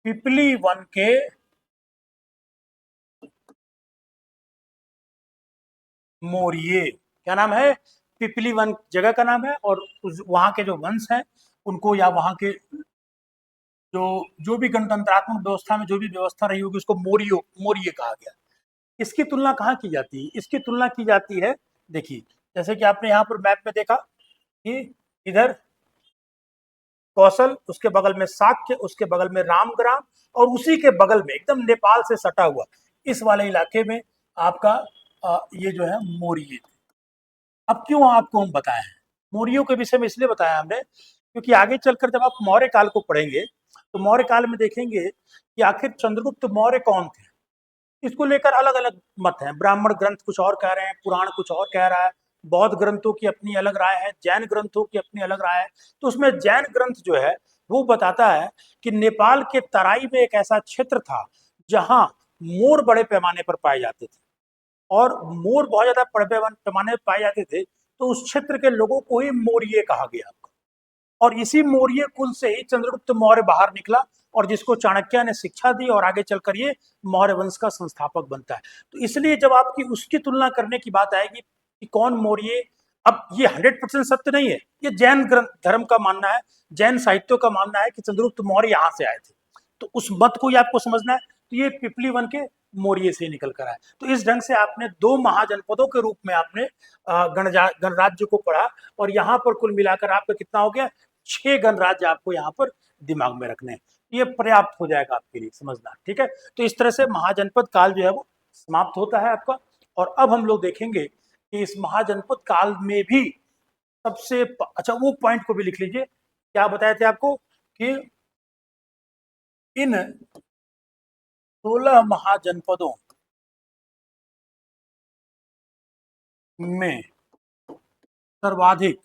पिपली वन के मौर्य। क्या नाम है? पिपली वन जगह का नाम है, और वहां के जो वंश हैं उनको, या वहां के जो जो भी गणतंत्रात्मक व्यवस्था में जो भी व्यवस्था रही होगी, उसको मौर्य मौर्य कहा गया। इसकी तुलना कहाँ की जाती है? इसकी तुलना की जाती है, देखिए, जैसे कि आपने यहाँ पर मैप में देखा कि इधर कौशल, उसके बगल में साक्य, उसके बगल में रामग्राम, और उसी के बगल में एकदम नेपाल से सटा हुआ इस वाले इलाके में आपका ये जो है मौर्य। अब क्यों आपको हम बताए हैं मौर्यों के विषय में? इसलिए बताया हमने क्योंकि आगे चलकर जब आप मौर्य काल को पढ़ेंगे, तो मौर्य काल में देखेंगे कि आखिर चंद्रगुप्त मौर्य कौन थे। इसको लेकर अलग अलग मत हैं। ब्राह्मण ग्रंथ कुछ और कह रहे हैं, पुराण कुछ और कह रहा है, बौद्ध ग्रंथों की अपनी अलग राय है, जैन ग्रंथों की अपनी अलग राय है। तो उसमें जैन ग्रंथ जो है वो बताता है कि नेपाल के तराई में एक ऐसा क्षेत्र था जहां मोर बड़े पैमाने पर पाए जाते थे, और मोर बहुत ज्यादा बड़े पैमाने पर पाए जाते थे। तो उस क्षेत्र के लोगों को ही मौर्य कहा गया, और इसी मौर्य कुल से ही चंद्रगुप्त मौर्य बाहर निकला, और जिसको चाणक्य ने शिक्षा दी, और आगे चलकर ये मौर्य वंश का संस्थापक बनता है। तो इसलिए जब आपकी उसकी तुलना करने की बात आएगी कि कौन मौर्य, अब ये 100% सत्य नहीं है, ये जैन ग्रंथ धर्म का मानना है, जैन साहित्यों का मानना है कि चंद्रगुप्त मौर्य यहाँ से आए थे। तो उस मत को ही आपको समझना है। तो ये पिपली वन के मौर्य से निकल कर आए। तो इस ढंग से आपने 2 महाजनपदों के रूप में आपने गणराज्य को पढ़ा, और यहाँ पर कुल मिलाकर आपका कितना हो गया, 6 गणराज्य आपको यहाँ पर दिमाग में रखने हैं। ये पर्याप्त हो जाएगा आपके लिए समझना, ठीक है। तो इस तरह से महाजनपद काल जो है वो समाप्त होता है आपका। और अब हम लोग देखेंगे कि इस महाजनपद काल में भी सबसे अच्छा, वो पॉइंट को भी लिख लीजिए, क्या बताए थे आपको कि इन 16 महाजनपदों में सर्वाधिक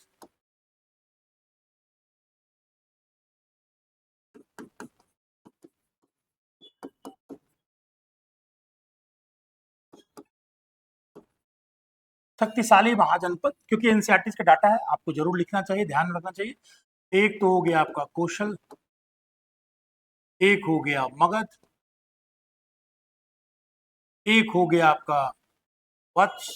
शक्तिशाली महाजनपद, क्योंकि एनसीईआरटी का डाटा है, आपको जरूर लिखना चाहिए, ध्यान रखना चाहिए। एक तो हो गया आपका कौशल, एक हो गया मगध, एक हो गया आपका वत्स,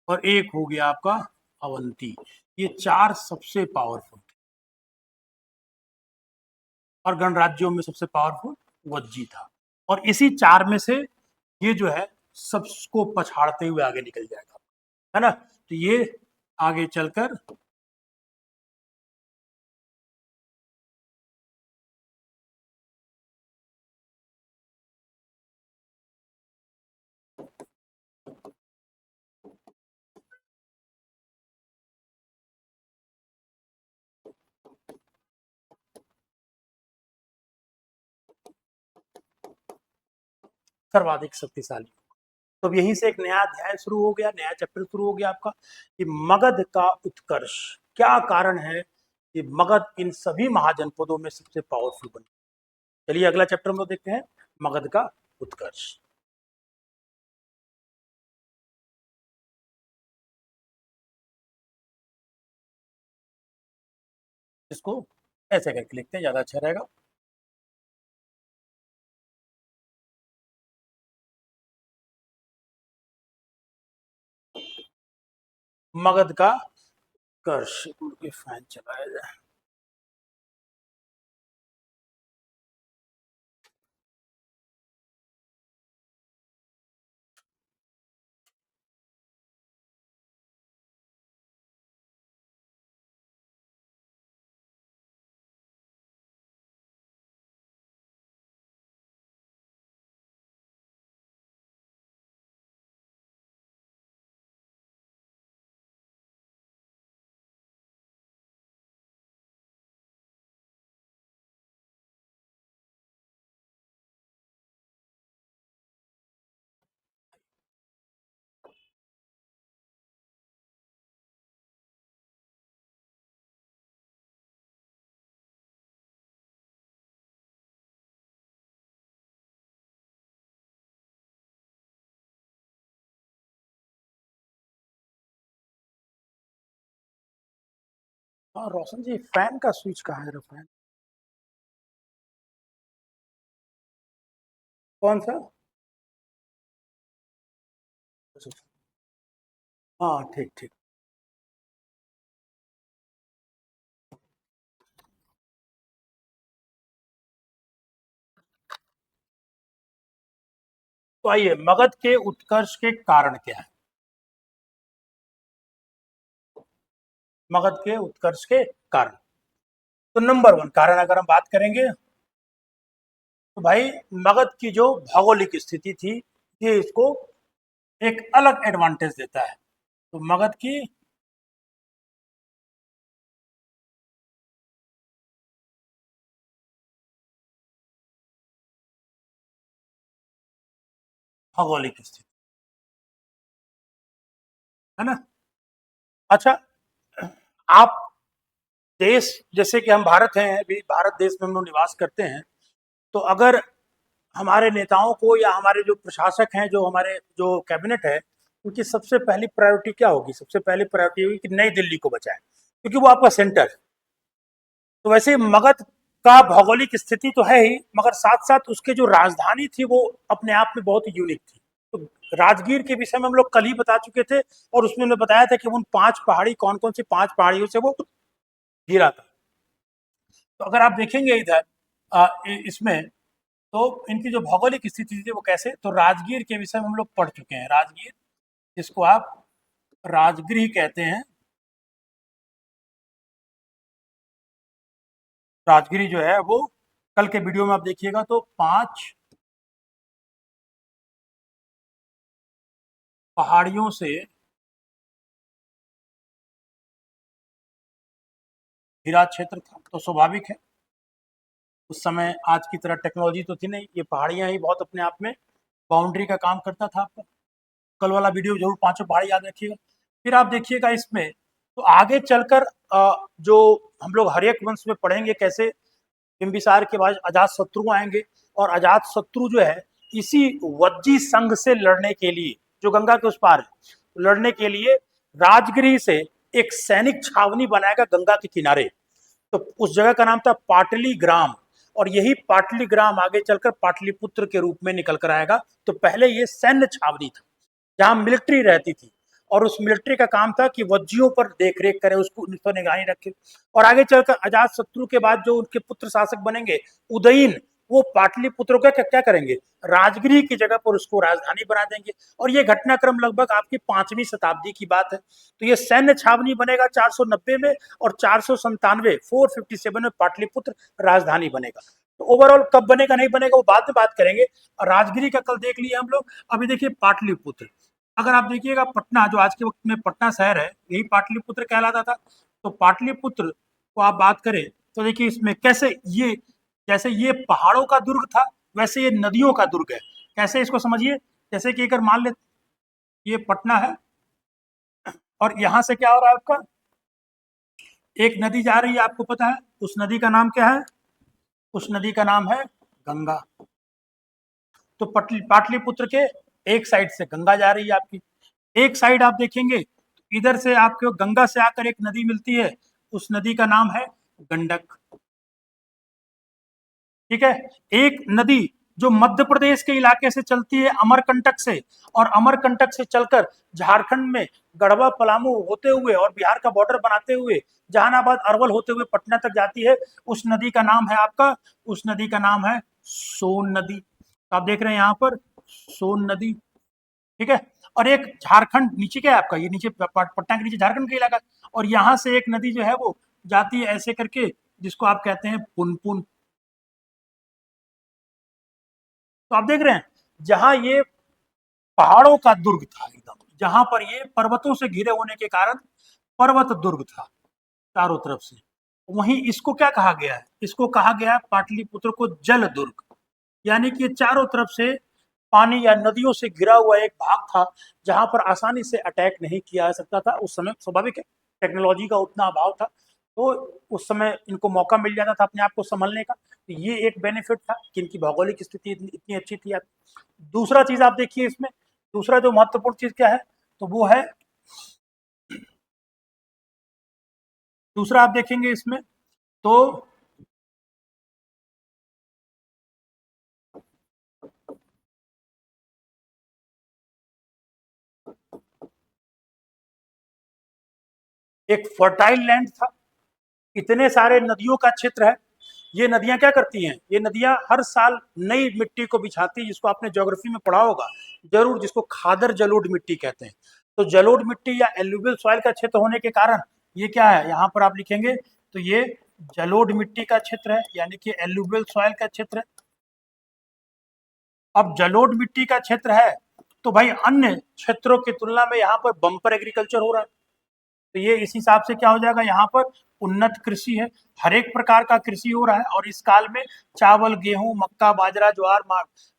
और एक हो गया आपका अवंती। ये चार सबसे पावरफुल थे, और गणराज्यों में सबसे पावरफुल वज्जी था। और इसी चार में से ये जो है सबको पछाड़ते हुए आगे निकल जाएगा, है ना। तो ये आगे चलकर सर्वाधिक शक्तिशाली। तो अब यहीं से एक नया अध्याय शुरू हो गया, नया चैप्टर शुरू हो गया आपका, कि मगध का उत्कर्ष। क्या कारण है कि मगध इन सभी महाजनपदों में सबसे पावरफुल बनी। चलिए अगला चैप्टर में देखते हैं, मगध का उत्कर्ष। इसको ऐसे करके लिखते हैं, ज्यादा अच्छा रहेगा। मगध का उत्कर्ष, फैन चलाया जाए। हाँ रोशन जी, फैन का स्विच कहाँ है? फैन कौन सा? हाँ ठीक ठीक। तो आइए, मगध के उत्कर्ष के कारण क्या है। मगध के उत्कर्ष के कारण, तो नंबर वन कारण अगर हम बात करेंगे, तो भाई मगध की जो भौगोलिक स्थिति थी, ये इसको एक अलग एडवांटेज देता है। तो मगध की भौगोलिक स्थिति, है ना। अच्छा, आप देश, जैसे कि हम भारत हैं, अभी भारत देश में हम लोग निवास करते हैं, तो अगर हमारे नेताओं को या हमारे जो प्रशासक हैं, जो हमारे जो कैबिनेट है, उनकी सबसे पहली प्रायोरिटी क्या होगी? सबसे पहली प्रायोरिटी होगी कि नई दिल्ली को बचाएं, क्योंकि वो आपका सेंटर है। तो वैसे मगध का भौगोलिक स्थिति तो है ही, मगर साथ साथ उसके जो राजधानी थी वो अपने आप में बहुत ही यूनिक थी। तो राजगीर के विषय में हम लोग कल ही बता चुके थे, और उसमें हमने बताया था कि उन पांच पहाड़ी, कौन कौन सी पांच पहाड़ियों से वो घिरा था। तो अगर आप देखेंगे इधर इसमें, तो इनकी जो भौगोलिक स्थिति थी वो कैसे, तो राजगीर के विषय में हम लोग पढ़ चुके हैं। राजगीर, जिसको आप राजगृह कहते हैं, राजगिरी जो है वो कल के वीडियो में आप देखिएगा तो पांच पहाड़ियों से घिरा क्षेत्र था। तो स्वाभाविक है, उस समय आज की तरह टेक्नोलॉजी तो थी नहीं, ये पहाड़ियां ही बहुत अपने आप में बाउंड्री का काम करता था। आपका कल वाला वीडियो जरूर पांचों पहाड़ी याद रखिएगा। फिर आप देखिएगा इसमें, तो आगे चलकर जो हम लोग हर्यक वंश में पढ़ेंगे कैसे बिंबिसार के बाद अजात शत्रु आएंगे, और अजात शत्रु जो है इसी वज्जी संघ से लड़ने के लिए, जो गंगा के उस पार है, लड़ने के लिए राजगिरी से एक सैनिक छावनी बनाएगा गंगा के किनारे। तो उस जगह का नाम था पाटली ग्राम, और यही पाटली ग्राम आगे चलकर पाटलिपुत्र के रूप में निकल कर आएगा। तो पहले ये सैन्य छावनी था जहां मिलिट्री रहती थी, और उस मिलिट्री का काम था कि वज्जियों पर देख रेख करे, उसको उस पर निगरानी रखे। और आगे चलकर अजात शत्रु के बाद जो उनके पुत्र शासक बनेंगे उदयीन, वो पाटलिपुत्र का क्या करेंगे, राजगिरी की जगह पर उसको राजधानी बना देंगे। और ये घटनाक्रम लगभग आपकी 5वीं शताब्दी की बात है। तो ये सैन्य छावनी बनेगा 490 में, और 457 में पाटलिपुत्र राजधानी बनेगा। तो ओवरऑल कब बनेगा नहीं बनेगा वो बाद में बात करेंगे। राजगिरी का कल देख लिए हम लोग। अभी देखिए पाटलिपुत्र, अगर आप देखिएगा पटना जो आज के वक्त में पटना शहर है, यही पाटलिपुत्र कहलाता था। तो पाटलिपुत्र को आप बात करें तो देखिए इसमें कैसे ये, जैसे ये पहाड़ों का दुर्ग था वैसे ये नदियों का दुर्ग है। कैसे इसको समझिए, जैसे कि अगर मान ले ये पटना है और यहां से क्या हो रहा है आपका, एक नदी जा रही है, आपको पता है उस नदी का नाम क्या है, उस नदी का नाम है गंगा। तो पाटलिपुत्र के एक साइड से गंगा जा रही है आपकी, एक साइड आप देखेंगे तो इधर से आपको गंगा से आकर एक नदी मिलती है, उस नदी का नाम है गंडक। ठीक है, एक नदी जो मध्य प्रदेश के इलाके से चलती है अमरकंटक से, और अमरकंटक से चलकर झारखंड में गढ़वा पलामू होते हुए और बिहार का बॉर्डर बनाते हुए जहानाबाद अरवल होते हुए पटना तक जाती है, उस नदी का नाम है आपका, उस नदी का नाम है सोन नदी। तो आप देख रहे हैं यहाँ पर सोन नदी। ठीक है, और एक झारखंड नीचे क्या है आपका, ये नीचे पटना के नीचे झारखंड का इलाका, और यहाँ से एक नदी जो है वो जाती है ऐसे करके, जिसको आप कहते हैं पुनपुन। तो आप देख रहे हैं जहां ये पहाड़ों का दुर्ग था एकदम, जहां पर ये पर्वतों से घिरे होने के कारण पर्वत दुर्ग था चारों तरफ से, वहीं इसको क्या कहा गया है, इसको कहा गया है पाटलिपुत्र को जल दुर्ग। यानी कि चारों तरफ से पानी या नदियों से घिरा हुआ एक भाग था जहां पर आसानी से अटैक नहीं किया जा सकता था। उस समय स्वाभाविक है टेक्नोलॉजी का उतना अभाव था, तो उस समय इनको मौका मिल जाता था अपने आप को संभलने का। तो ये एक बेनिफिट था कि इनकी भौगोलिक स्थिति इतनी अच्छी थी। दूसरा चीज आप देखिए इसमें, दूसरा जो महत्वपूर्ण चीज क्या है, तो वो है, दूसरा आप देखेंगे इसमें तो एक फर्टाइल लैंड था, इतने सारे नदियों का क्षेत्र है। ये नदियां क्या करती हैं, ये नदियां हर साल नई मिट्टी को बिछाती है, जिसको आपने ज्योग्राफी में पढ़ा होगा जरूर, जिसको खादर जलोढ़ मिट्टी कहते हैं। तो जलोढ़ मिट्टी या एल्यूवियल सॉइल का क्षेत्र होने के कारण ये क्या है, यहाँ पर आप लिखेंगे तो ये जलोढ़ मिट्टी का क्षेत्र है, यानी कि एल्यूवियल सॉइल का क्षेत्र है। अब जलोढ़ मिट्टी का क्षेत्र है तो भाई अन्य क्षेत्रों की तुलना में यहाँ पर बम्पर एग्रीकल्चर हो रहा है। तो ये इस हिसाब से क्या हो जाएगा, यहाँ पर उन्नत कृषि है, हर एक प्रकार का कृषि हो रहा है। और इस काल में चावल, गेहूं, मक्का, बाजरा, ज्वार,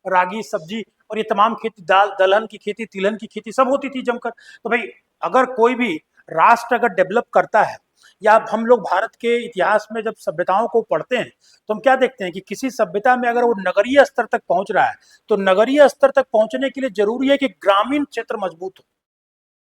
रागी, सब्जी और ये तमाम खेती, दाल दलहन की खेती, तिलहन की खेती सब होती थी जमकर। तो भाई अगर कोई भी राष्ट्र अगर डेवलप करता है, या हम लोग भारत के इतिहास में जब सभ्यताओं को पढ़ते हैं तो हम क्या देखते हैं कि किसी सभ्यता में अगर वो नगरीय स्तर तक पहुंच रहा है, तो नगरीय स्तर तक पहुंचने के लिए जरूरी है कि ग्रामीण क्षेत्र मजबूत हो।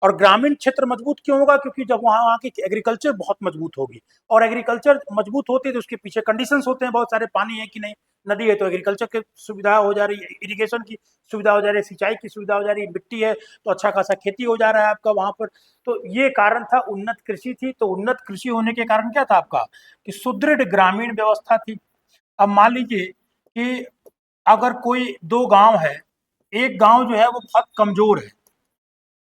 और ग्रामीण क्षेत्र मजबूत क्यों होगा, क्योंकि जब वहाँ की एग्रीकल्चर बहुत मजबूत होगी, और एग्रीकल्चर मजबूत होती है तो उसके पीछे कंडीशंस होते हैं बहुत सारे, पानी है कि नहीं, नदी है तो एग्रीकल्चर की सुविधा हो जा रही है, इरिगेशन की सुविधा हो जा रही है, सिंचाई की सुविधा हो जा रही है, मिट्टी है तो अच्छा खासा खेती हो जा रहा है आपका वहाँ पर। तो ये कारण था, उन्नत कृषि थी। तो उन्नत कृषि होने के कारण क्या था आपका, कि सुदृढ़ ग्रामीण व्यवस्था थी। अब मान लीजिए कि अगर कोई दो गांव है, एक गांव जो है वो बहुत कमजोर है,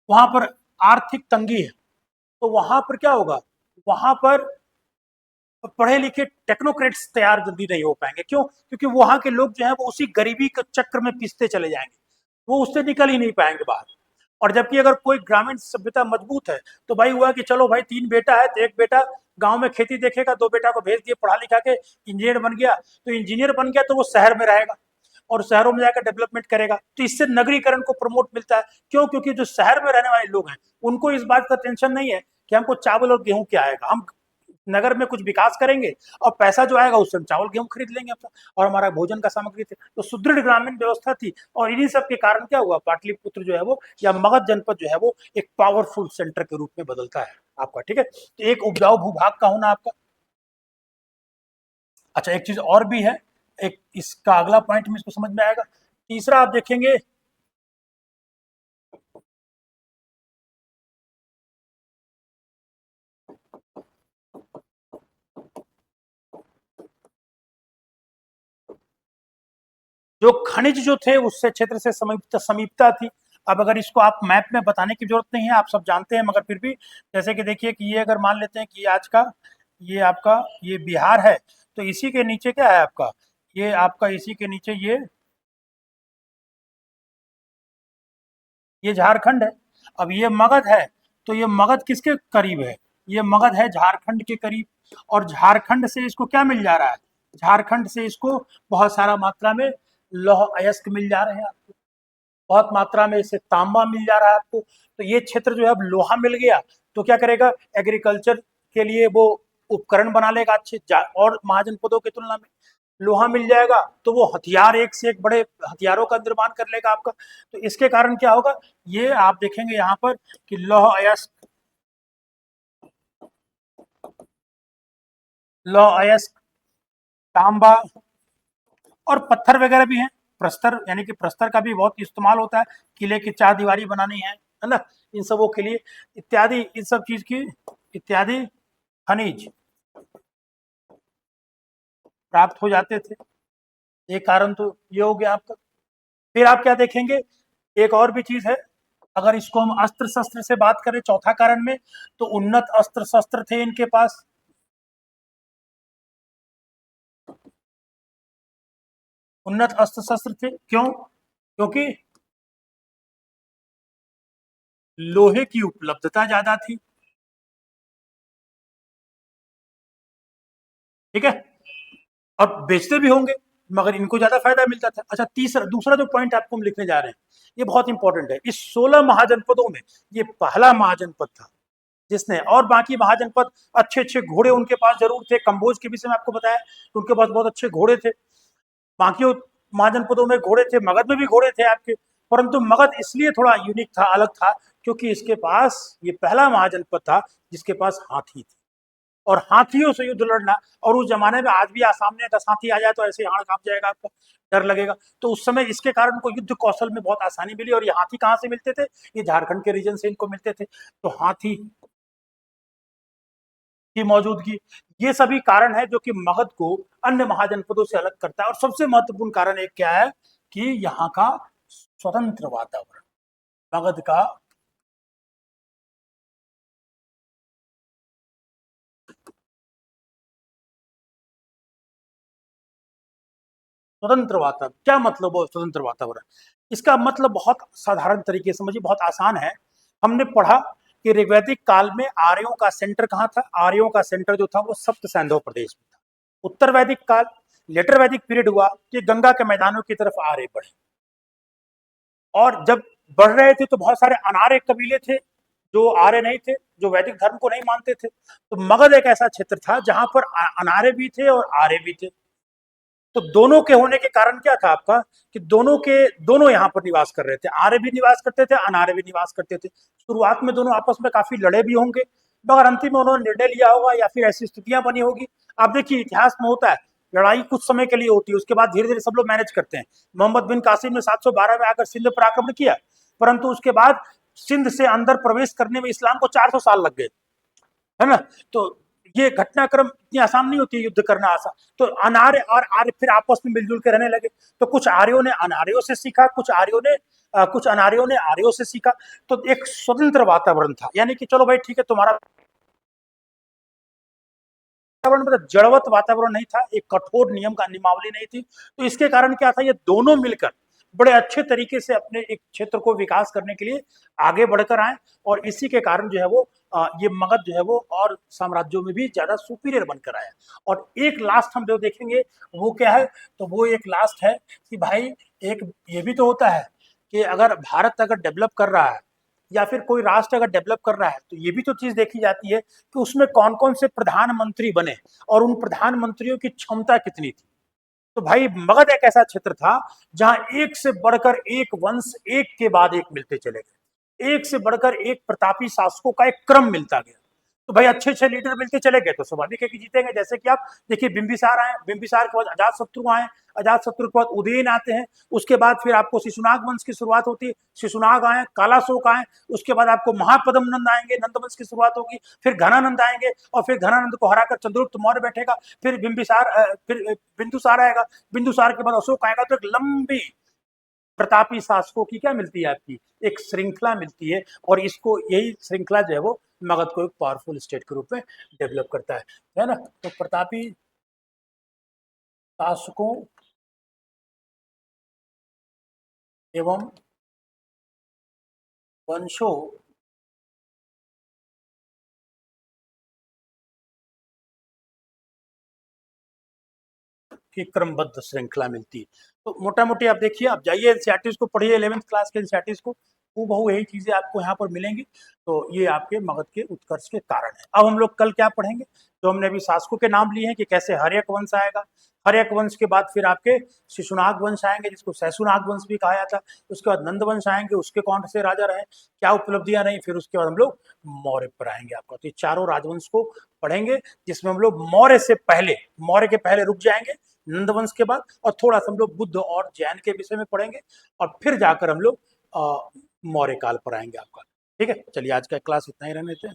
वहां पर आर्थिक तंगी है, तो वहां पर क्या होगा, वहां पर पढ़े लिखे टेक्नोक्रेट्स तैयार जल्दी नहीं हो पाएंगे। क्यों, क्योंकि वहां के लोग जो है वो उसी गरीबी के चक्र में पिसते चले जाएंगे, वो उससे निकल ही नहीं पाएंगे बाहर। और जबकि अगर कोई ग्रामीण सभ्यता मजबूत है तो भाई हुआ कि चलो भाई 3 बेटा है तो एक बेटा गांव में खेती देखेगा, 2 बेटा को भेज दिए पढ़ा लिखा के, इंजीनियर बन गया, तो इंजीनियर बन गया तो वो शहर में रहेगा और शहरों में जाकर डेवलपमेंट करेगा। तो इससे नगरीकरण को प्रमोट मिलता है। क्यों, क्योंकि जो शहर में रहने वाले लोग हैं उनको इस बात का टेंशन नहीं है कि हमको चावल और गेहूं क्या आएगा, हम नगर में कुछ विकास करेंगे और पैसा जो आएगा उससे हम चावल गेहूं खरीद लेंगे अपना, और हमारा भोजन का सामग्री थे। तो सुदृढ़ ग्रामीण व्यवस्था थी, और इन्हीं सब के कारण क्या हुआ, पाटलिपुत्र जो है वो या मगध जनपद जो है वो एक पावरफुल सेंटर के रूप में बदलता है आपका। ठीक है, तो एक उपजाऊ भूभाग का होना आपका। अच्छा, एक चीज और भी है, एक इसका अगला पॉइंट में इसको समझ में आएगा। तीसरा आप देखेंगे, जो खनिज जो थे उससे क्षेत्र से समीपता थी। अब अगर इसको आप मैप में बताने की जरूरत नहीं है, आप सब जानते हैं, मगर फिर भी जैसे कि देखिए कि ये अगर मान लेते हैं कि आज का ये आपका ये बिहार है, तो इसी के नीचे क्या है आपका, ये आपका इसी के नीचे ये झारखंड है। अब ये मगध है, तो ये मगध किसके करीब है, ये मगध है झारखंड के करीब। और झारखंड से इसको क्या मिल जा रहा है, झारखंड से इसको बहुत सारा मात्रा में लौह अयस्क मिल जा रहे हैं आपको, बहुत मात्रा में इससे तांबा मिल जा रहा है आपको। तो ये क्षेत्र जो है अब लोहा मिल गया, तो क्या करेगा, एग्रीकल्चर के लिए वो उपकरण बना लेगा अच्छे, और महाजनपदों की तुलना में लोहा मिल जाएगा, तो वो हथियार एक से एक बड़े हथियारों का निर्माण कर लेगा आपका। तो इसके कारण क्या होगा, ये आप देखेंगे यहाँ पर कि लौह अयस्क, लौह अयस्क, तांबा और पत्थर वगैरह भी हैं। प्रस्तर, यानी कि प्रस्तर का भी बहुत इस्तेमाल होता है, किले की चार दीवारी बनानी है ना, इन सबों के लिए इत्यादि, इन सब चीज की इत्यादि खनिज प्राप्त हो जाते थे। एक कारण तो ये हो गया आपका। फिर आप क्या देखेंगे, एक और भी चीज है, अगर इसको हम अस्त्र शस्त्र से बात करें चौथा कारण में, तो उन्नत अस्त्र शस्त्र थे इनके पास। उन्नत अस्त्र शस्त्र थे, क्यों, क्योंकि लोहे की उपलब्धता ज्यादा थी। ठीक है, और बेचते भी होंगे, मगर इनको ज्यादा फायदा मिलता था। अच्छा, तीसरा दूसरा जो पॉइंट आपको हम लिखने जा रहे हैं, ये बहुत इंपॉर्टेंट है। इस 16 महाजनपदों में ये पहला महाजनपद था जिसने, और बाकी महाजनपद अच्छे अच्छे घोड़े उनके पास जरूर थे, कंबोज के विषय में आपको बताया कि उनके पास बहुत अच्छे घोड़े थे। बाकी महाजनपदों में घोड़े थे, मगध में भी घोड़े थे आपके, परंतु मगध इसलिए थोड़ा यूनिक था, अलग था, क्योंकि इसके पास ये पहला महाजनपद था जिसके पास हाथी थे। और हाथियों से युद्ध लड़ना, और उस जमाने में आज भी सामने 10 हाथी आ जाए तो ऐसे हाथ कांप जाएगा आपका, डर लगेगा। तो उस समय इसके कारण उनको युद्ध कौशल में बहुत आसानी मिली। और ये हाथी कहाँ से मिलते थे, ये झारखंड के रीजन से इनको मिलते थे। तो हाथी की मौजूदगी, ये सभी कारण है जो कि मगध को अन्य महाजनपदों से अलग करता है। और सबसे महत्वपूर्ण कारण एक क्या है कि यहाँ का स्वतंत्र वातावरण, मगध का स्वतंत्र वातावरण। क्या मतलब हो स्वतंत्र वातावरण, इसका मतलब बहुत साधारण तरीके से समझिए, बहुत आसान है। हमने पढ़ा कि ऋग्वैदिक काल में आर्यों का सेंटर कहाँ था, आर्यों का सेंटर जो था वो सप्त सैंधव प्रदेश में था। उत्तर वैदिक काल, लेटर वैदिक पीरियड हुआ कि गंगा के मैदानों की तरफ आर्य बढ़े, और जब बढ़ रहे थे तो बहुत सारे अनार्य कबीले थे जो आर्य नहीं थे, जो वैदिक धर्म को नहीं मानते थे। तो मगध एक ऐसा क्षेत्र था जहां पर अनार्य भी थे और आर्य भी थे। तो दोनों के होने के कारण क्या था आपका कि दोनों यहाँ पर निवास कर रहे थे, आर्य भी निवास करते थे, अनार्य भी निवास करते थे। शुरुआत में दोनों आपस में काफी लड़े भी होंगे, मगर अंतिम में उन्होंने निर्णय लिया होगा या फिर ऐसी स्थितियां बनी होगी। आप देखिए इतिहास में होता है, लड़ाई कुछ समय के लिए होती है, उसके बाद धीरे धीरे सब लोग मैनेज करते हैं। मोहम्मद बिन कासिम ने 712 में आकर सिंध पर आक्रमण किया, परंतु उसके बाद सिंध से अंदर प्रवेश करने में इस्लाम को 400 साल लग गए, है ना। तो ये घटनाक्रम इतनी आसान नहीं होती युद्ध करना आसान। तो अनार्य और आर्य फिर आपस में मिलजुल के रहने लगे। तो कुछ आर्यों ने अनार्यों से सीखा, कुछ अनार्यों ने आर्यों से सीखा। तो एक स्वतंत्र वातावरण था, यानी कि चलो भाई ठीक है, तुम्हारा वातावरण मतलब जड़वत वातावरण नहीं था, एक कठोर नियम का नियमावली नहीं थी। तो इसके कारण क्या था, ये दोनों मिलकर बड़े अच्छे तरीके से अपने एक क्षेत्र को विकास करने के लिए आगे बढ़कर आए। और इसी के कारण जो है वो ये मगध जो है वो और साम्राज्यों में भी ज्यादा सुपीरियर बनकर आया। और एक लास्ट हम जो देखेंगे वो क्या है, तो वो एक लास्ट है कि भाई एक ये भी तो होता है कि अगर भारत अगर डेवलप कर रहा है या फिर कोई राष्ट्र अगर डेवलप कर रहा है तो ये भी तो चीज देखी जाती है कि उसमें कौन कौन से प्रधानमंत्री बने और उन प्रधानमंत्रियों की क्षमता कितनी थी। तो भाई मगध एक ऐसा क्षेत्र था जहां एक से बढ़कर एक वंश एक के बाद एक मिलते चले गए, एक से बढ़कर एक प्रतापी शासकों का एक क्रम मिलता गया। तो भाई अच्छे अच्छे लीडर मिलते चले गए तो स्वाभाविक है कि जीतेंगे। जैसे कि आप देखिए बिंबिसार आए, बिंबिसार के बाद अजातशत्रु आए, अजातशत्रु के बाद उदयन आते हैं, उसके बाद फिर आपको शिशुनाग वंश की शुरुआत होती है, शिशुनाग आए, कालाशोक आए, उसके बाद आपको महापद्म नंद आएंगे, नंद वंश की शुरुआत होगी, फिर घनानंद आएंगे और फिर घनानंद को हराकर चंद्रगुप्त मौर्य बैठेगा, फिर बिंबिसार, फिर बिंदुसार आएगा, बिंदुसार के बाद अशोक आएगा। तो एक लंबी प्रतापी शासकों की क्या मिलती है, आपकी एक श्रृंखला मिलती है और इसको यही श्रृंखला जो है वो मगध को एक पावरफुल स्टेट के रूप में डेवलप करता है ना। तो प्रतापी शासकों एवं वंशों की क्रमबद्ध श्रृंखला मिलती है। तो मोटा मोटी आप देखिए, आप जाइए एनसीईआरटी को पढ़िए, 11th क्लास के एनसीईआरटी को, हूबहू यही चीजें आपको यहाँ पर मिलेंगी। तो ये आपके मगध के उत्कर्ष के कारण है। अब हम लोग कल क्या पढ़ेंगे, तो हमने अभी शासकों के नाम लिए हैं कि कैसे हर्यक वंश आएगा, हर्यक वंश के बाद फिर आपके शिशुनाग वंश आएंगे जिसको सैसुनाग वंश भी कहा जाता है, उसके बाद नंद वंश आएंगे, उसके कौन से राजा रहे, क्या उपलब्धियां रही, फिर उसके बाद हम लोग मौर्य पर आएंगे आपका। तो ये चारों राजवंश को पढ़ेंगे जिसमें हम लोग मौर्य से पहले, मौर्य के पहले रुक जाएंगे, नंदवंश के बाद, और थोड़ा सा हम लोग बुद्ध और जैन के विषय में पढ़ेंगे और फिर जाकर हम लोग मौर्य काल पर आएंगे आपका। ठीक है, चलिए आज का क्लास इतना ही रहने देते हैं।